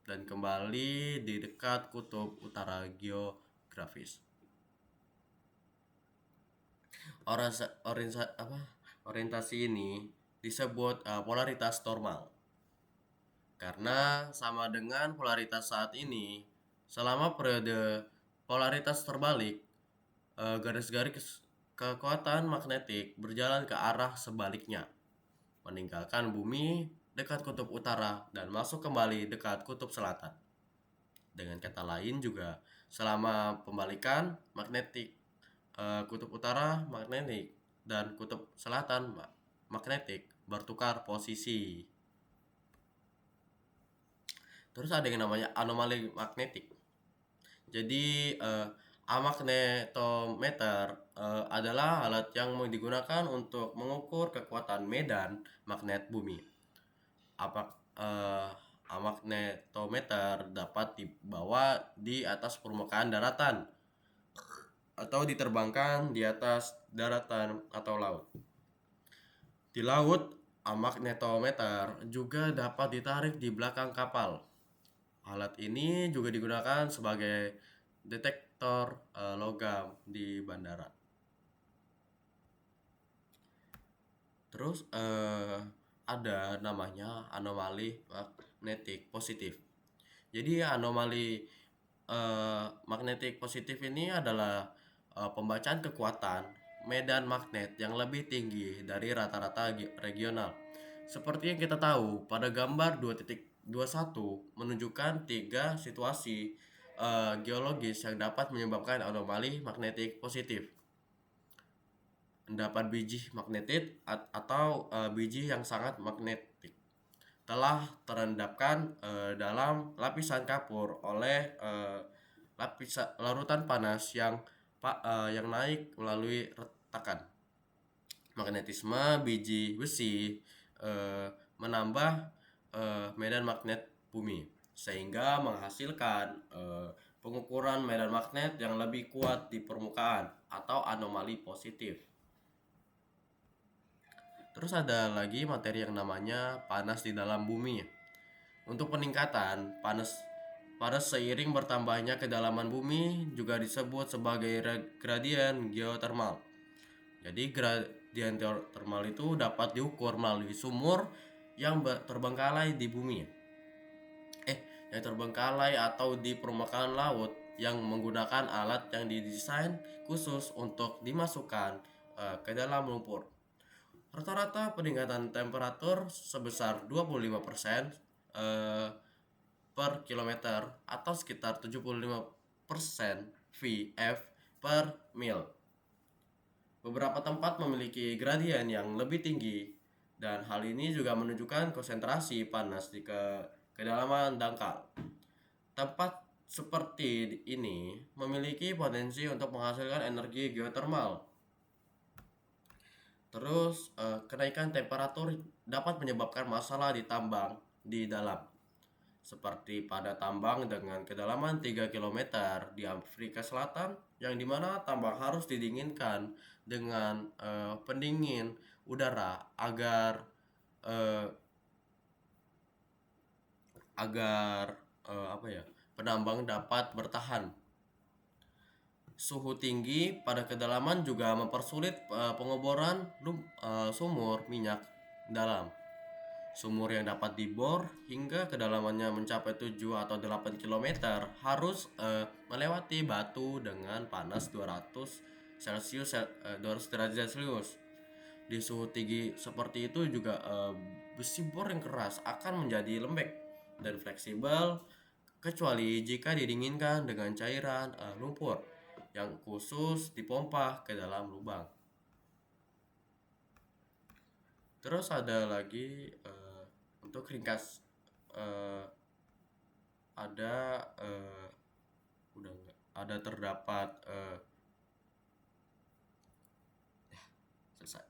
dan kembali di dekat kutub utara geografis. Orientasi ini disebut polaritas normal karena sama dengan polaritas saat ini. Selama periode polaritas terbalik, garis-garis kekuatan magnetik berjalan ke arah sebaliknya, meninggalkan bumi dekat kutub utara dan masuk kembali dekat kutub selatan. Dengan kata lain juga, selama pembalikan magnetik, kutub utara magnetik dan kutub selatan magnetik bertukar posisi. Terus ada yang namanya anomali magnetik. Jadi amagnetometer adalah alat yang digunakan untuk mengukur kekuatan medan magnet bumi. Amagnetometer dapat dibawa di atas permukaan daratan atau diterbangkan di atas daratan atau laut. Di laut, amagnetometer juga dapat ditarik di belakang kapal. Alat ini juga digunakan sebagai detektor logam di bandara. Terus ada namanya anomali magnetik positif. Jadi anomali magnetik positif ini adalah pembacaan kekuatan medan magnet yang lebih tinggi dari rata-rata regional. Seperti yang kita tahu, pada gambar 2.21 menunjukkan 3 situasi geologis yang dapat menyebabkan anomali magnetik positif. Endapan biji magnetit atau biji yang sangat magnetik telah terendapkan dalam lapisan kapur oleh larutan panas yang naik melalui retakan. Magnetisme biji besi menambah medan magnet bumi sehingga menghasilkan pengukuran medan magnet yang lebih kuat di permukaan atau anomali positif. Terus ada lagi materi yang namanya panas di dalam bumi. Untuk peningkatan panas seiring bertambahnya kedalaman bumi juga disebut sebagai gradien geotermal. Jadi gradien geotermal itu dapat diukur melalui sumur yang terbengkalai di bumi. Yang terbengkalai atau di permukaan laut yang menggunakan alat yang didesain khusus untuk dimasukkan ke dalam lumpur. Rata-rata peningkatan temperatur sebesar 25% per kilometer atau sekitar 75% VF per mil. Beberapa tempat memiliki gradien yang lebih tinggi dan hal ini juga menunjukkan konsentrasi panas di kedalaman dangkal. Tempat seperti ini memiliki potensi untuk menghasilkan energi geotermal. Terus kenaikan temperatur dapat menyebabkan masalah di tambang di dalam, seperti pada tambang dengan kedalaman 3 km di Afrika Selatan, yang dimana tambang harus didinginkan dengan pendingin udara agar penambang dapat bertahan. Suhu tinggi pada kedalaman juga mempersulit pengeboran sumur minyak dalam. Sumur yang dapat dibor hingga kedalamannya mencapai 7 atau 8 km harus melewati batu dengan panas 200 derajat Celcius. Di suhu tinggi seperti itu juga besi bor yang keras akan menjadi lembek dan fleksibel kecuali jika didinginkan dengan cairan lumpur yang khusus dipompa ke dalam lubang. Terus ada lagi untuk ringkas terdapat selesai.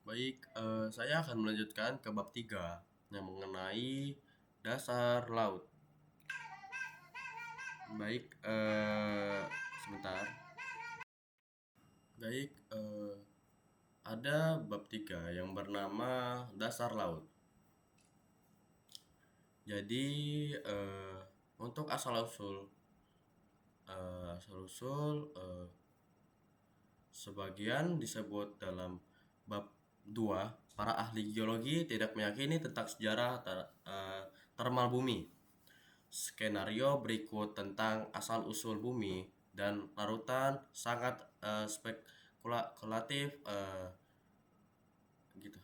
Baik, saya akan melanjutkan ke bab 3 yang mengenai dasar laut. Baik, sebentar. Baik, ada bab 3 yang bernama dasar laut. Jadi untuk asal-usul sebagian disebut dalam bab 2. Para ahli geologi tidak meyakini tentang sejarah termal bumi. Skenario berikut tentang asal-usul bumi dan larutan sangat spekulatif gitu.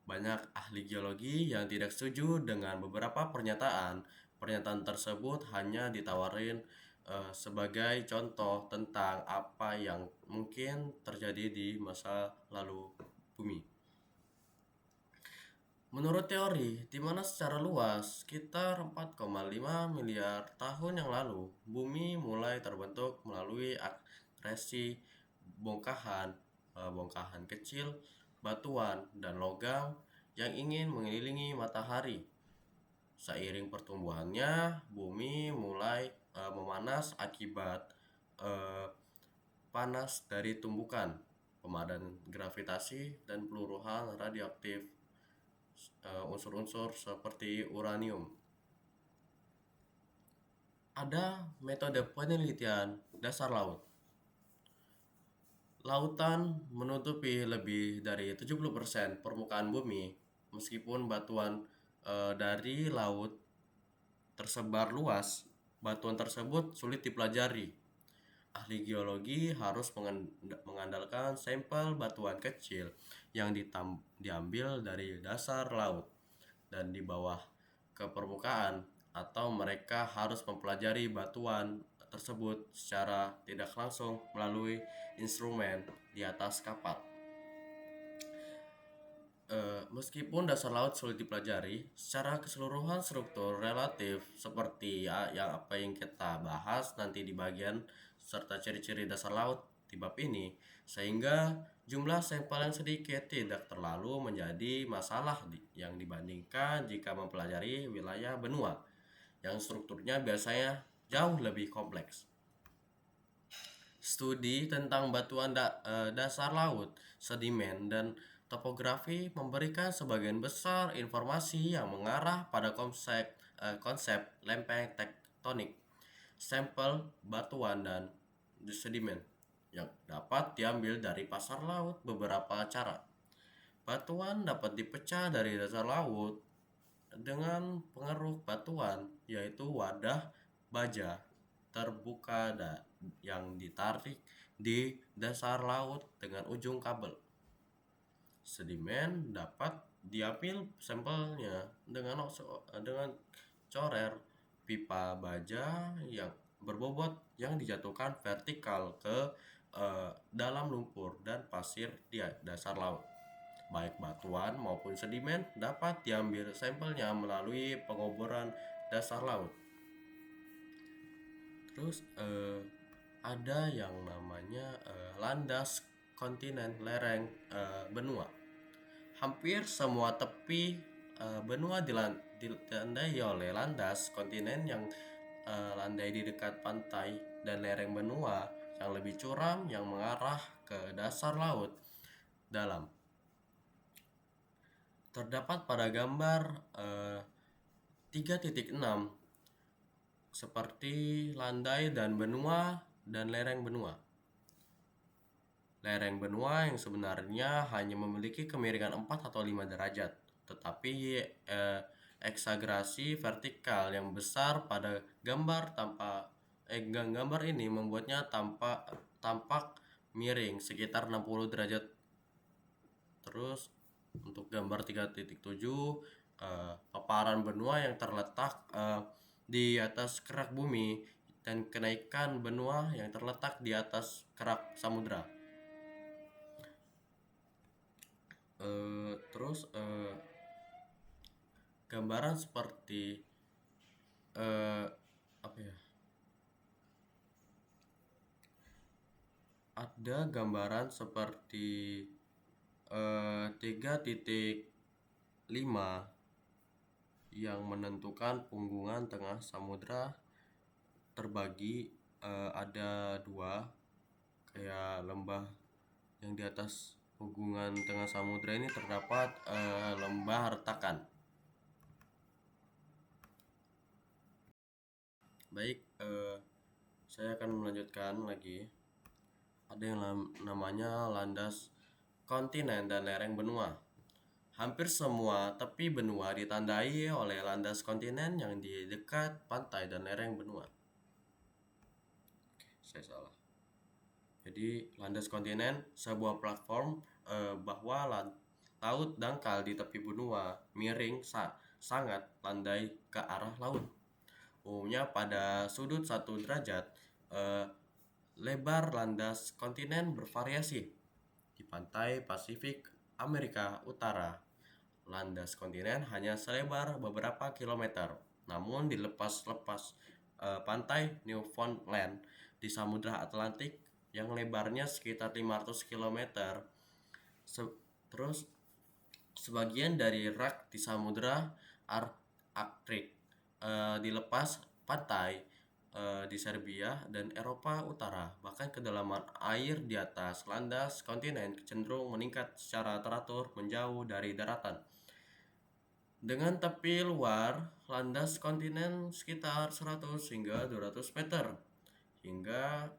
Banyak ahli geologi yang tidak setuju dengan beberapa pernyataan. Pernyataan tersebut hanya ditawarin sebagai contoh tentang apa yang mungkin terjadi di masa lalu bumi. Menurut teori, di mana secara luas, sekitar 4,5 miliar tahun yang lalu, bumi mulai terbentuk melalui akresi bongkahan, bongkahan kecil, batuan, dan logam yang ingin mengelilingi matahari. Seiring pertumbuhannya, bumi mulai memanas akibat eh, panas dari tumbukan, pemadanan gravitasi, dan peluruhan radioaktif unsur-unsur seperti uranium. Ada metode penelitian dasar laut. Lautan menutupi lebih dari 70% permukaan bumi, meskipun batuan dari laut tersebar luas, batuan tersebut sulit dipelajari. Ahli geologi harus mengandalkan sampel batuan kecil yang diambil dari dasar laut dan di bawah ke permukaan, atau mereka harus mempelajari batuan tersebut secara tidak langsung melalui instrumen di atas kapal. Meskipun dasar laut sulit dipelajari, secara keseluruhan struktur relatif seperti yang apa yang kita bahas nanti di bagian serta ciri-ciri dasar laut di bab ini, sehingga jumlah sampel yang sedikit tidak terlalu menjadi masalah yang dibandingkan jika mempelajari wilayah benua yang strukturnya biasanya jauh lebih kompleks. Studi tentang batuan dasar laut, sedimen, dan topografi memberikan sebagian besar informasi yang mengarah pada konsep lempeng tektonik, sampel batuan dan sedimen yang dapat diambil dari pasar laut beberapa cara. Batuan dapat dipecah dari dasar laut dengan pengeruk batuan, yaitu wadah baja terbuka yang ditarik di dasar laut dengan ujung kabel. Sedimen dapat diambil sampelnya dengan corer pipa baja yang berbobot yang dijatuhkan vertikal ke dalam lumpur dan pasir di dasar laut. Baik batuan maupun sedimen dapat diambil sampelnya melalui pengoboran dasar laut. Terus ada yang namanya landas kontinen lereng benua. Hampir semua tepi benua ditandai oleh landas kontinen yang landai di dekat pantai dan lereng benua yang lebih curam yang mengarah ke dasar laut dalam. Terdapat pada gambar 3.6 seperti landai dan benua dan lereng benua. Lereng benua yang sebenarnya hanya memiliki kemiringan 4 atau 5 derajat, tetapi eksagerasi vertikal yang besar pada gambar gambar ini membuatnya tampak miring sekitar 60 derajat. Terus untuk gambar 3.7 paparan benua yang terletak di atas kerak bumi dan kenaikan benua yang terletak di atas kerak samudra. Terus gambaran seperti apa ya? Ada gambaran seperti 3.5 yang menentukan punggungan tengah samudra terbagi ada dua, kayak lembah yang di atas punggungan tengah samudra ini terdapat lembah retakan. Baik, saya akan melanjutkan lagi. Ada yang namanya landas kontinen dan lereng benua. Hampir semua tepi benua ditandai oleh landas kontinen yang di dekat pantai dan lereng benua. Saya salah. Jadi landas kontinen sebuah platform bahwa laut dangkal di tepi benua miring sangat landai ke arah laut. Umumnya pada sudut 1 derajat. eh, Lebar landas kontinen bervariasi. Di pantai Pasifik Amerika Utara, landas kontinen hanya selebar beberapa kilometer. Namun di lepas-lepas pantai Newfoundland di Samudra Atlantik yang lebarnya sekitar 500 kilometer. Terus sebagian dari rak di Samudra Arktik di lepas pantai di Serbia dan Eropa Utara. Bahkan kedalaman air di atas landas kontinen cenderung meningkat secara teratur menjauh dari daratan. Dengan tepi luar landas kontinen sekitar 100 hingga 200 meter hingga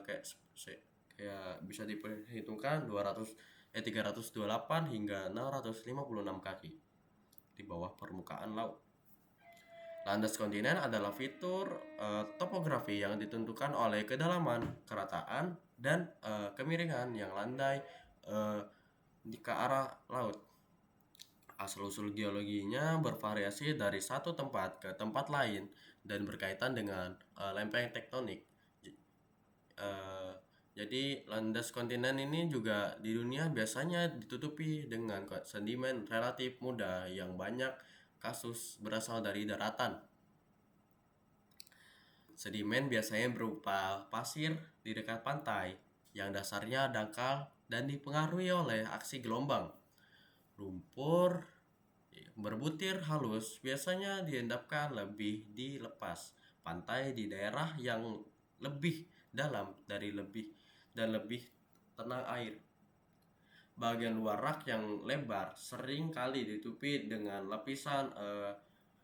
kayak bisa diperhitungkan 328 hingga 656 kaki di bawah permukaan laut. Landas kontinen adalah fitur topografi yang ditentukan oleh kedalaman, kerataan, dan kemiringan yang landai ke arah laut. Asal-usul geologinya bervariasi dari satu tempat ke tempat lain dan berkaitan dengan lempeng tektonik. Jadi landas kontinen ini juga di dunia biasanya ditutupi dengan sedimen relatif muda yang banyak kasus berasal dari daratan. Sedimen biasanya berupa pasir di dekat pantai yang dasarnya dangkal dan dipengaruhi oleh aksi gelombang. Lumpur berbutir halus biasanya diendapkan lebih di lepas pantai di daerah yang lebih dalam dan lebih tenang air. Bagian luar rak yang lebar sering kali ditutupi dengan lapisan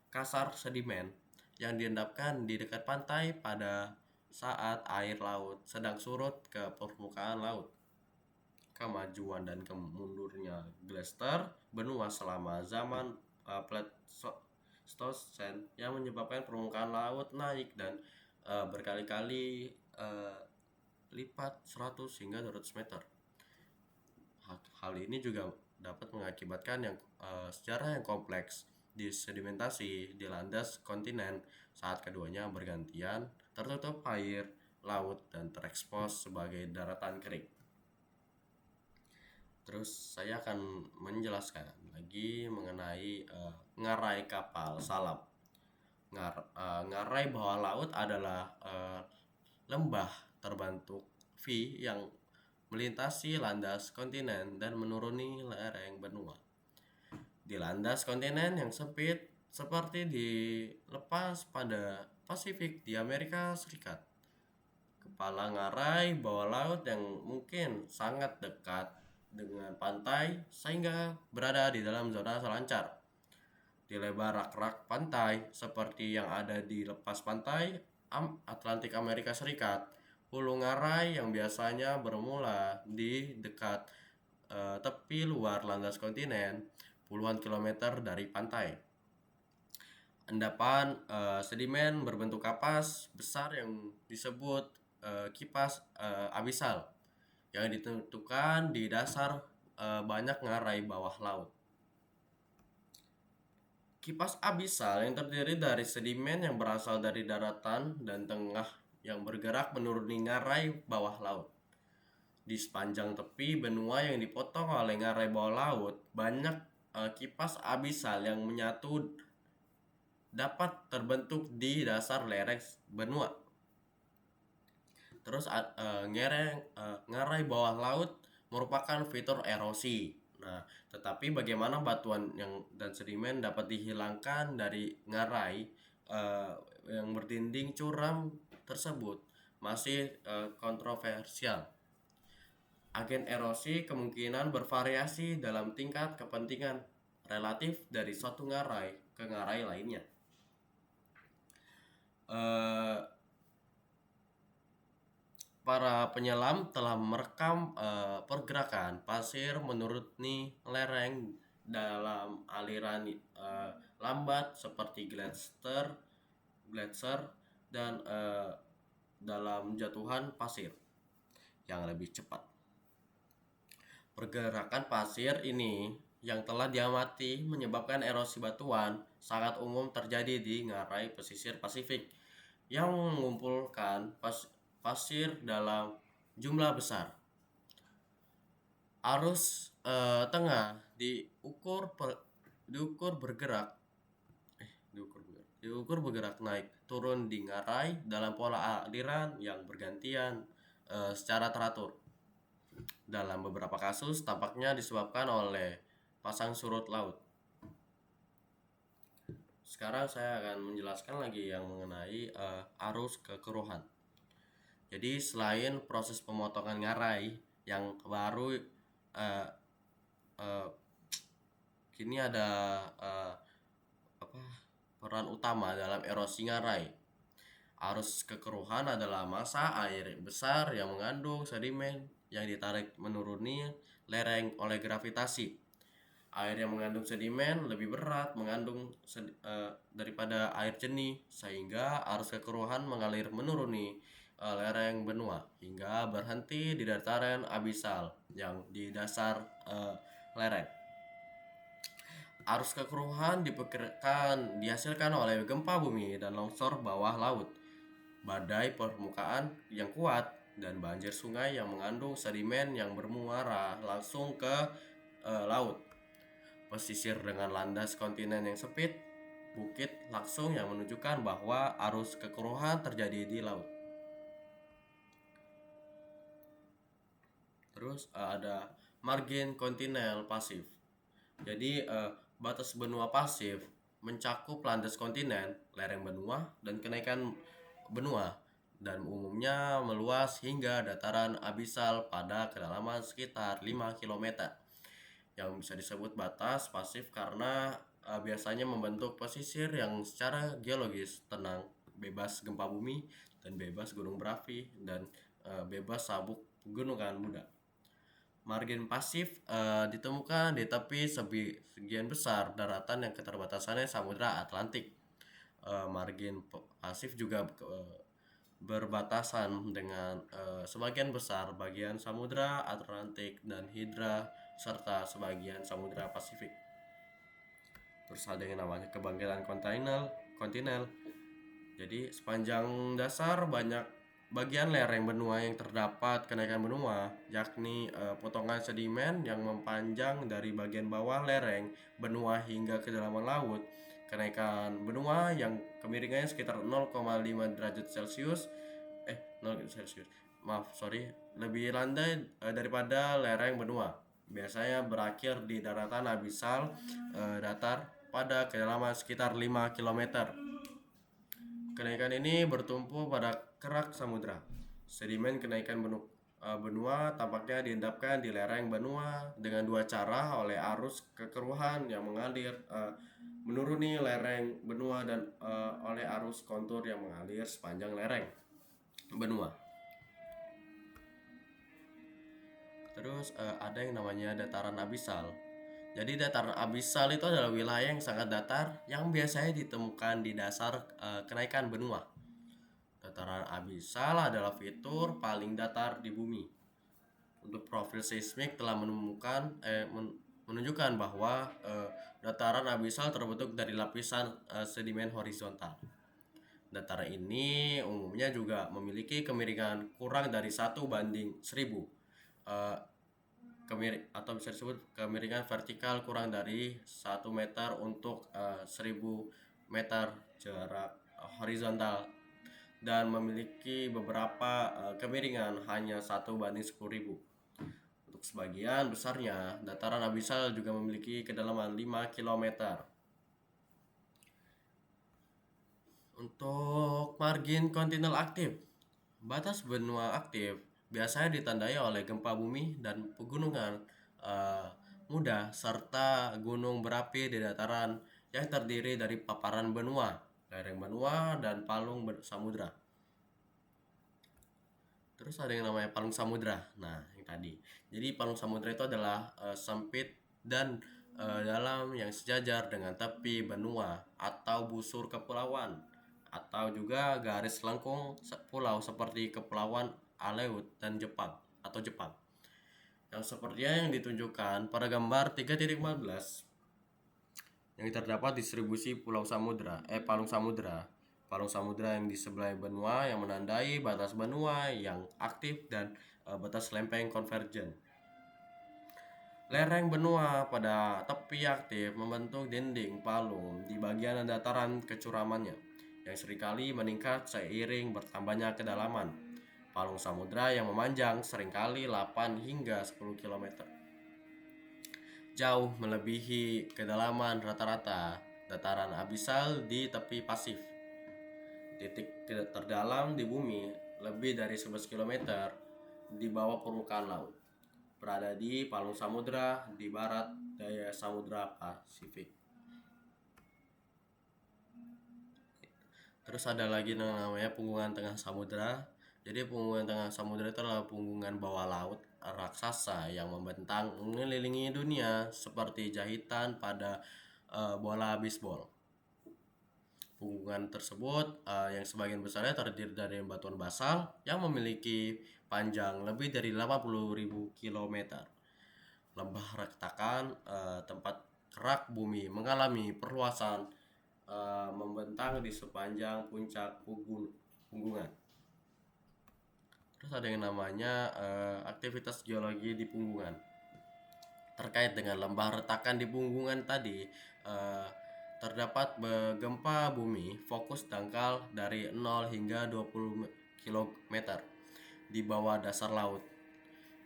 kasar sedimen yang diendapkan di dekat pantai pada saat air laut sedang surut ke permukaan laut. Kemajuan dan kemundurnya glacier benua selama zaman Pleistocene yang menyebabkan permukaan laut naik dan berkali-kali lipat 100 hingga 200 meter. Hal ini juga dapat mengakibatkan sejarah yang kompleks di sedimentasi di landas kontinen saat keduanya bergantian tertutup air laut dan terekspos sebagai daratan kering. Terus saya akan menjelaskan lagi mengenai ngarai kapal selam. Ngarai bawah laut adalah lembah terbentuk V yang melintasi landas kontinen dan menuruni lereng benua. Di landas kontinen yang sempit seperti di lepas pada Pasifik di Amerika Serikat, kepala ngarai bawah laut yang mungkin sangat dekat dengan pantai sehingga berada di dalam zona selancar. Di lebar rak-rak pantai seperti yang ada di lepas pantai Atlantik Amerika Serikat, hulu ngarai yang biasanya bermula di dekat tepi luar landas kontinen puluhan kilometer dari pantai. Endapan sedimen berbentuk kapas besar yang disebut kipas abisal yang ditentukan di dasar banyak ngarai bawah laut. Kipas abisal yang terdiri dari sedimen yang berasal dari daratan dan tengah yang bergerak menuruni ngarai bawah laut. Di sepanjang tepi benua yang dipotong oleh ngarai bawah laut, banyak kipas abisal yang menyatu dapat terbentuk di dasar lereng benua. Terus ngarai bawah laut merupakan fitur erosi. Nah, tetapi bagaimana batuan dan sedimen dapat dihilangkan dari ngarai yang berdinding curam tersebut masih kontroversial. Agen erosi kemungkinan bervariasi dalam tingkat kepentingan relatif dari suatu ngarai ke ngarai lainnya. Para penyelam telah merekam pergerakan pasir menuruni lereng dalam aliran lambat seperti glacier dan dalam jatuhan pasir yang lebih cepat. Pergerakan pasir ini yang telah diamati menyebabkan erosi batuan sangat umum terjadi di ngarai pesisir Pasifik yang mengumpulkan pasir dalam jumlah besar. Arus tengah diukur bergerak naik turun di ngarai dalam pola aliran yang bergantian secara teratur. Dalam beberapa kasus tampaknya disebabkan oleh pasang surut laut. Sekarang saya akan menjelaskan lagi yang mengenai arus kekeruhan. Jadi selain proses pemotongan ngarai yang baru kini ada peran utama dalam erosi ngarai. Arus kekeruhan adalah massa air besar yang mengandung sedimen yang ditarik menuruni lereng oleh gravitasi. Air yang mengandung sedimen lebih berat daripada air jernih, sehingga arus kekeruhan mengalir menuruni lereng benua hingga berhenti di dataran abisal yang di dasar lereng. Arus kekeruhan dihasilkan oleh gempa bumi dan longsor bawah laut, badai permukaan yang kuat, dan banjir sungai yang mengandung sedimen yang bermuara langsung ke laut. Pesisir dengan landas kontinen yang sempit, bukit langsung yang menunjukkan bahwa arus kekeruhan terjadi di laut. Terus ada margin kontinental pasif. Jadi batas benua pasif mencakup landas kontinen, lereng benua, dan kenaikan benua, dan umumnya meluas hingga dataran abisal pada kedalaman sekitar 5 km, yang bisa disebut batas pasif karena biasanya membentuk pesisir yang secara geologis tenang, bebas gempa bumi, dan bebas gunung berapi, dan bebas sabuk gunungan muda. Margin pasif ditemukan di tepi sebagian besar daratan yang keterbatasannya Samudra Atlantik. Margin pasif juga berbatasan dengan sebagian besar bagian Samudra Atlantik dan Hidra serta sebagian Samudra Pasifik. Terus ada yang namanya kebangkitan kontinental. Jadi sepanjang dasar banyak bagian lereng benua yang terdapat kenaikan benua, yakni potongan sedimen yang memanjang dari bagian bawah lereng benua hingga kedalaman laut. Kenaikan benua yang kemiringannya sekitar 0,5 derajat Celcius, 0 Celcius, lebih landai daripada lereng benua. Biasanya berakhir di daratan abisal datar pada kedalaman sekitar 5 km. Kenaikan ini bertumpu pada kerak samudra. Sedimen kenaikan benua tampaknya diendapkan di lereng benua dengan dua cara, oleh arus kekeruhan yang mengalir menuruni lereng benua dan oleh arus kontur yang mengalir sepanjang lereng benua. Terus ada yang namanya dataran abisal. Jadi dataran abisal itu adalah wilayah yang sangat datar yang biasanya ditemukan di dasar kenaikan benua. Dataran abisal adalah fitur paling datar di bumi. Untuk profil seismik telah menunjukkan bahwa dataran abisal terbentuk dari lapisan sedimen horizontal. Dataran ini umumnya juga memiliki kemiringan kurang dari 1:1000. Atau bisa disebut kemiringan vertikal kurang dari 1 meter untuk 1000 meter jarak horizontal, dan memiliki beberapa kemiringan hanya 1:10.000. Untuk sebagian besarnya, dataran abisal juga memiliki kedalaman 5 km. Untuk margin kontinental aktif, batas benua aktif biasanya ditandai oleh gempa bumi dan pegunungan muda serta gunung berapi di dataran yang terdiri dari paparan benua, lereng benua, dan palung samudra. Terus ada yang namanya palung samudra. Nah, yang tadi. Jadi palung samudra itu adalah sempit dan dalam yang sejajar dengan tepi benua atau busur kepulauan, atau juga garis lengkung pulau seperti Kepulauan Aleut dan Jepang. yang sepertinya yang ditunjukkan pada gambar 3.14 yang terdapat distribusi palung samudra. Palung samudra yang di sebelah benua yang menandai batas benua yang aktif dan batas lempeng konvergen. Lereng benua pada tepi aktif membentuk dinding palung di bagian dataran kecuramannya yang seringkali meningkat seiring bertambahnya kedalaman. Palung samudra yang memanjang seringkali 8 hingga 10 km. Jauh melebihi kedalaman rata-rata dataran abisal di tepi Pasif. Titik terdalam di bumi lebih dari 11 km di bawah permukaan laut, berada di palung samudra di barat daya Samudra Pasifik. Terus ada lagi namanya punggungan tengah samudra. Jadi punggungan tengah samudra itu adalah punggungan bawah laut raksasa yang membentang mengelilingi dunia seperti jahitan pada bola bisbol. Punggungan tersebut yang sebagian besarnya terdiri dari batuan basal yang memiliki panjang lebih dari 80.000 km. Lembah retakan tempat kerak bumi mengalami perluasan membentang di sepanjang puncak punggungan. Terus ada yang namanya aktivitas geologi di punggungan. Terkait dengan lembah retakan di punggungan tadi, terdapat gempa bumi fokus dangkal dari 0 hingga 20 km di bawah dasar laut.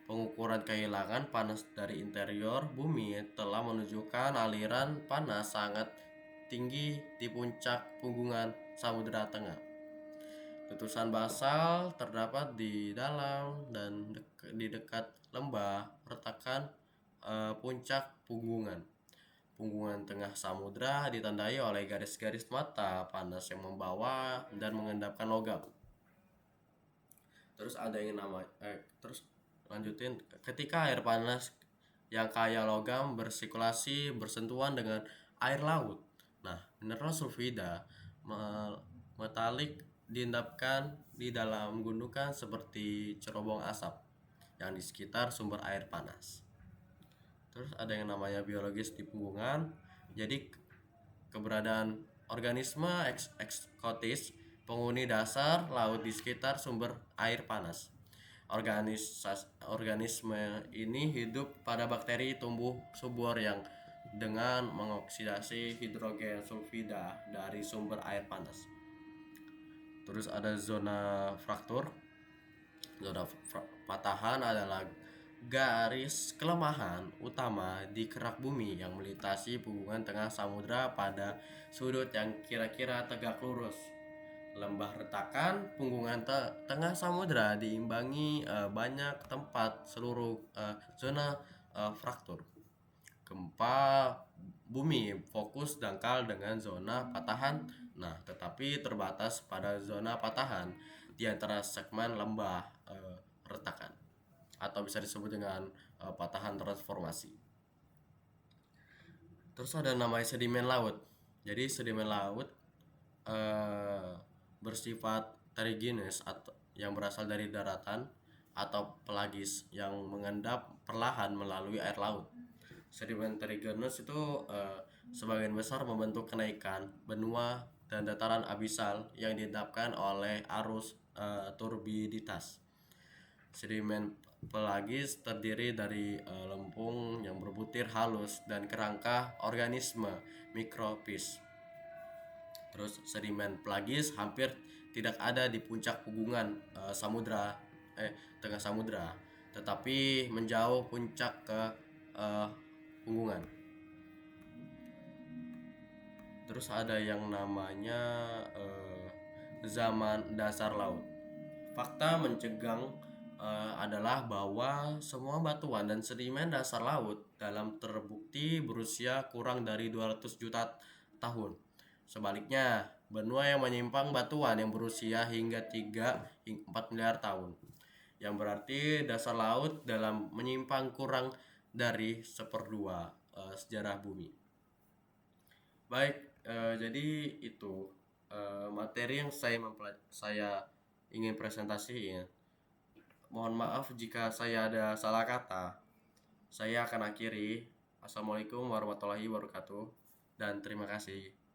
Pengukuran kehilangan panas dari interior bumi telah menunjukkan aliran panas sangat tinggi di puncak punggungan Samudra Tengah. Letusan basal terdapat di dalam dan di dekat lembah retakan puncak punggungan. Punggungan tengah samudra ditandai oleh garis-garis mata panas yang membawa dan mengendapkan logam. Terus ada yang terus lanjutin, ketika air panas yang kaya logam bersirkulasi bersentuhan dengan air laut, nah mineral sulfida metalik diendapkan di dalam gundukan seperti cerobong asap yang di sekitar sumber air panas. Terus ada yang namanya biologis di punggungan. Jadi keberadaan organisme eksotis penghuni dasar laut di sekitar sumber air panas. Organisme ini hidup pada bakteri tumbuh subur yang dengan mengoksidasi hidrogen sulfida dari sumber air panas. Terus ada zona fraktur. Zona patahan adalah garis kelemahan utama di kerak bumi yang melintasi punggungan tengah samudra pada sudut yang kira-kira tegak lurus. Lembah retakan punggungan tengah samudra diimbangi banyak tempat seluruh zona fraktur. Gempa bumi fokus dangkal dengan zona patahan, nah tetapi terbatas pada zona patahan di antara segmen lembah retakan, atau bisa disebut dengan patahan transformasi. Terus ada namanya sedimen laut. Jadi sedimen laut bersifat terigines atau yang berasal dari daratan atau pelagis yang mengendap perlahan melalui air laut. Sedimen terigines itu sebagian besar membentuk kenaikan benua dan dataran abisal yang diendapkan oleh arus turbiditas. Sedimen pelagis terdiri dari lempung yang berbutir halus dan kerangka organisme mikrofis. Terus sedimen pelagis hampir tidak ada di puncak punggungan tengah samudra, tetapi menjauh puncak ke punggungan. Terus ada yang namanya zaman dasar laut. Fakta mencenggang adalah bahwa semua batuan dan sedimen dasar laut dalam terbukti berusia kurang dari 200 juta tahun. Sebaliknya, benua yang menyimpang batuan yang berusia hingga 3 hingga 4 miliar tahun, yang berarti dasar laut dalam menyimpang kurang dari 1/2 sejarah bumi. Baik, jadi itu materi yang saya ingin presentasikan. Mohon maaf jika saya ada salah kata. saya akan akhiri. Assalamualaikum warahmatullahi wabarakatuh dan terima kasih.